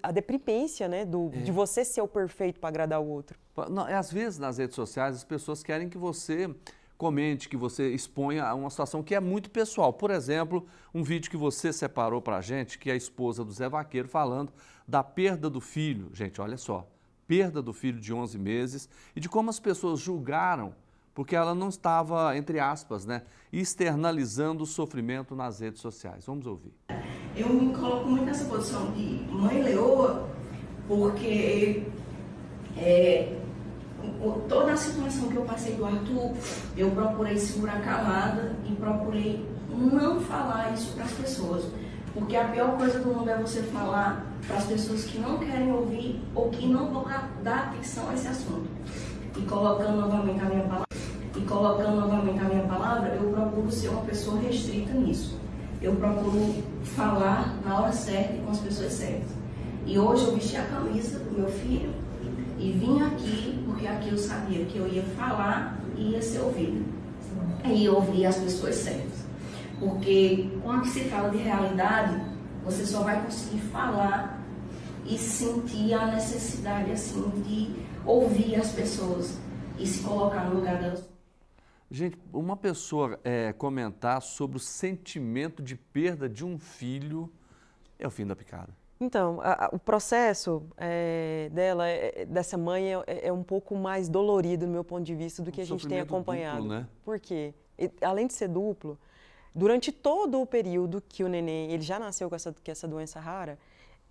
A deprimência, né, de você ser o perfeito para agradar o outro. Não, às vezes nas redes sociais as pessoas querem que você comente, que você exponha uma situação que é muito pessoal. Por exemplo, um vídeo que você separou para a gente, que é a esposa do Zé Vaqueiro, falando da perda do filho. Gente, olha só, perda do filho de 11 meses e de como as pessoas julgaram, porque ela não estava, entre aspas, né, externalizando o sofrimento nas redes sociais. Vamos ouvir. Eu me coloco muito nessa posição de mãe leoa, porque toda a situação que eu passei do Arthur, eu procurei segurar calada e procurei não falar isso para as pessoas. Porque a pior coisa do mundo é você falar para as pessoas que não querem ouvir ou que não vão dar atenção a esse assunto. E colocando novamente a minha palavra, eu procuro ser uma pessoa restrita nisso. Eu procuro falar na hora certa e com as pessoas certas. E hoje eu vesti a camisa do meu filho e vim aqui, porque aqui eu sabia que eu ia falar e ia ser ouvida. E ouvir as pessoas certas. Porque quando se fala de realidade, você só vai conseguir falar e sentir a necessidade assim de ouvir as pessoas e se colocar no lugar delas. Gente, uma pessoa comentar sobre o sentimento de perda de um filho é o fim da picada. Então, o processo dessa mãe é um pouco mais dolorido, do meu ponto de vista, do que a gente tem acompanhado. Duplo, né? Por quê? Além de ser duplo, durante todo o período que o neném ele já nasceu com essa doença rara,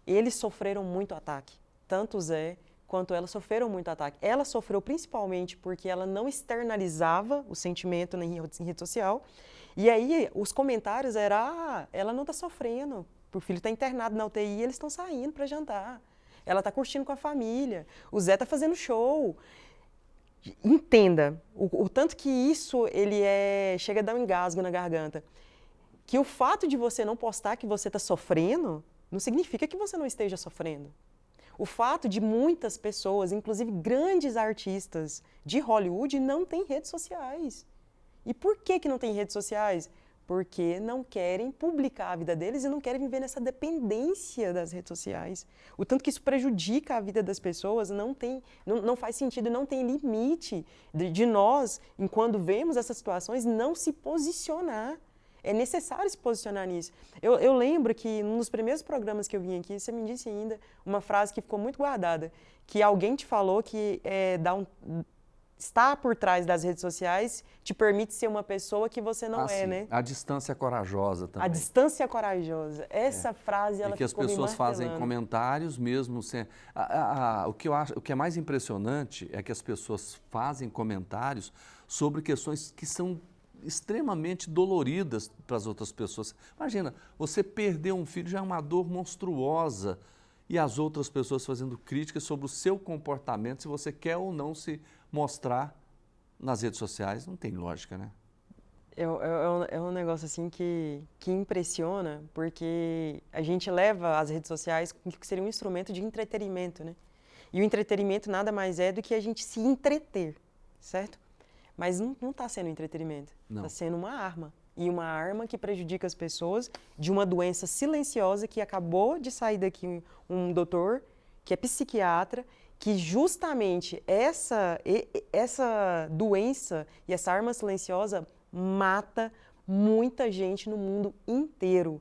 eles sofreram muito ataque. Tanto o Zé quanto ela sofreram muito ataque. Ela sofreu principalmente porque ela não externalizava o sentimento em rede social. E aí os comentários eram, ela não está sofrendo, o filho está internado na UTI e eles estão saindo para jantar. Ela está curtindo com a família, o Zé está fazendo show. Entenda, o tanto que isso chega a dar um engasgo na garganta. Que o fato de você não postar que você está sofrendo, não significa que você não esteja sofrendo. O fato de muitas pessoas, inclusive grandes artistas de Hollywood, não têm redes sociais. E por que não tem redes sociais? porque não querem publicar a vida deles e não querem viver nessa dependência das redes sociais. O tanto que isso prejudica a vida das pessoas não faz sentido, não tem limite de nós, enquanto vemos essas situações, não se posicionar. É necessário se posicionar nisso. Eu lembro que num dos primeiros programas que eu vim aqui, você me disse ainda uma frase que ficou muito guardada, que alguém te falou que estar por trás das redes sociais te permite ser uma pessoa que você não é, né? A distância corajosa também. A distância corajosa. Essa frase, ela ficou me martelando. E que as pessoas fazem comentários mesmo sem... O que é mais impressionante é que as pessoas fazem comentários sobre questões que são extremamente doloridas para as outras pessoas. Imagina, você perder um filho já é uma dor monstruosa e as outras pessoas fazendo críticas sobre o seu comportamento, se você quer ou não se mostrar nas redes sociais, não tem lógica, né? É um negócio assim que impressiona, porque a gente leva as redes sociais como que seria um instrumento de entretenimento, né? E o entretenimento nada mais é do que a gente se entreter, certo? Mas não está sendo entretenimento, está sendo uma arma. E uma arma que prejudica as pessoas de uma doença silenciosa que acabou de sair daqui um doutor, que é psiquiatra, que justamente essa doença e essa arma silenciosa mata muita gente no mundo inteiro.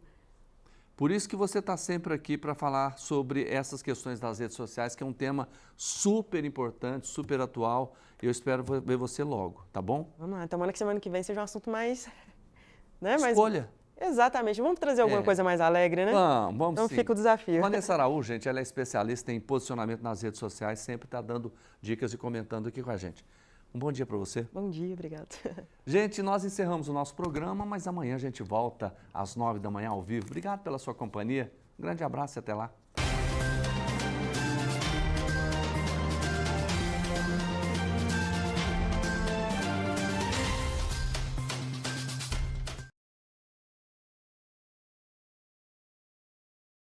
Por isso que você está sempre aqui para falar sobre essas questões das redes sociais, que é um tema super importante, super atual. Eu espero ver você logo, tá bom? Vamos lá, tomara que semana que vem seja um assunto mais... Né? Escolha. Exatamente. Vamos trazer alguma coisa mais alegre, né? Vamos então sim. Fica o desafio. Vanessa Araújo, gente, ela é especialista em posicionamento nas redes sociais, sempre está dando dicas e comentando aqui com a gente. Um bom dia para você. Bom dia, obrigado. Gente, nós encerramos o nosso programa, mas amanhã a gente volta às 9 da manhã ao vivo. Obrigado pela sua companhia. Um grande abraço e até lá.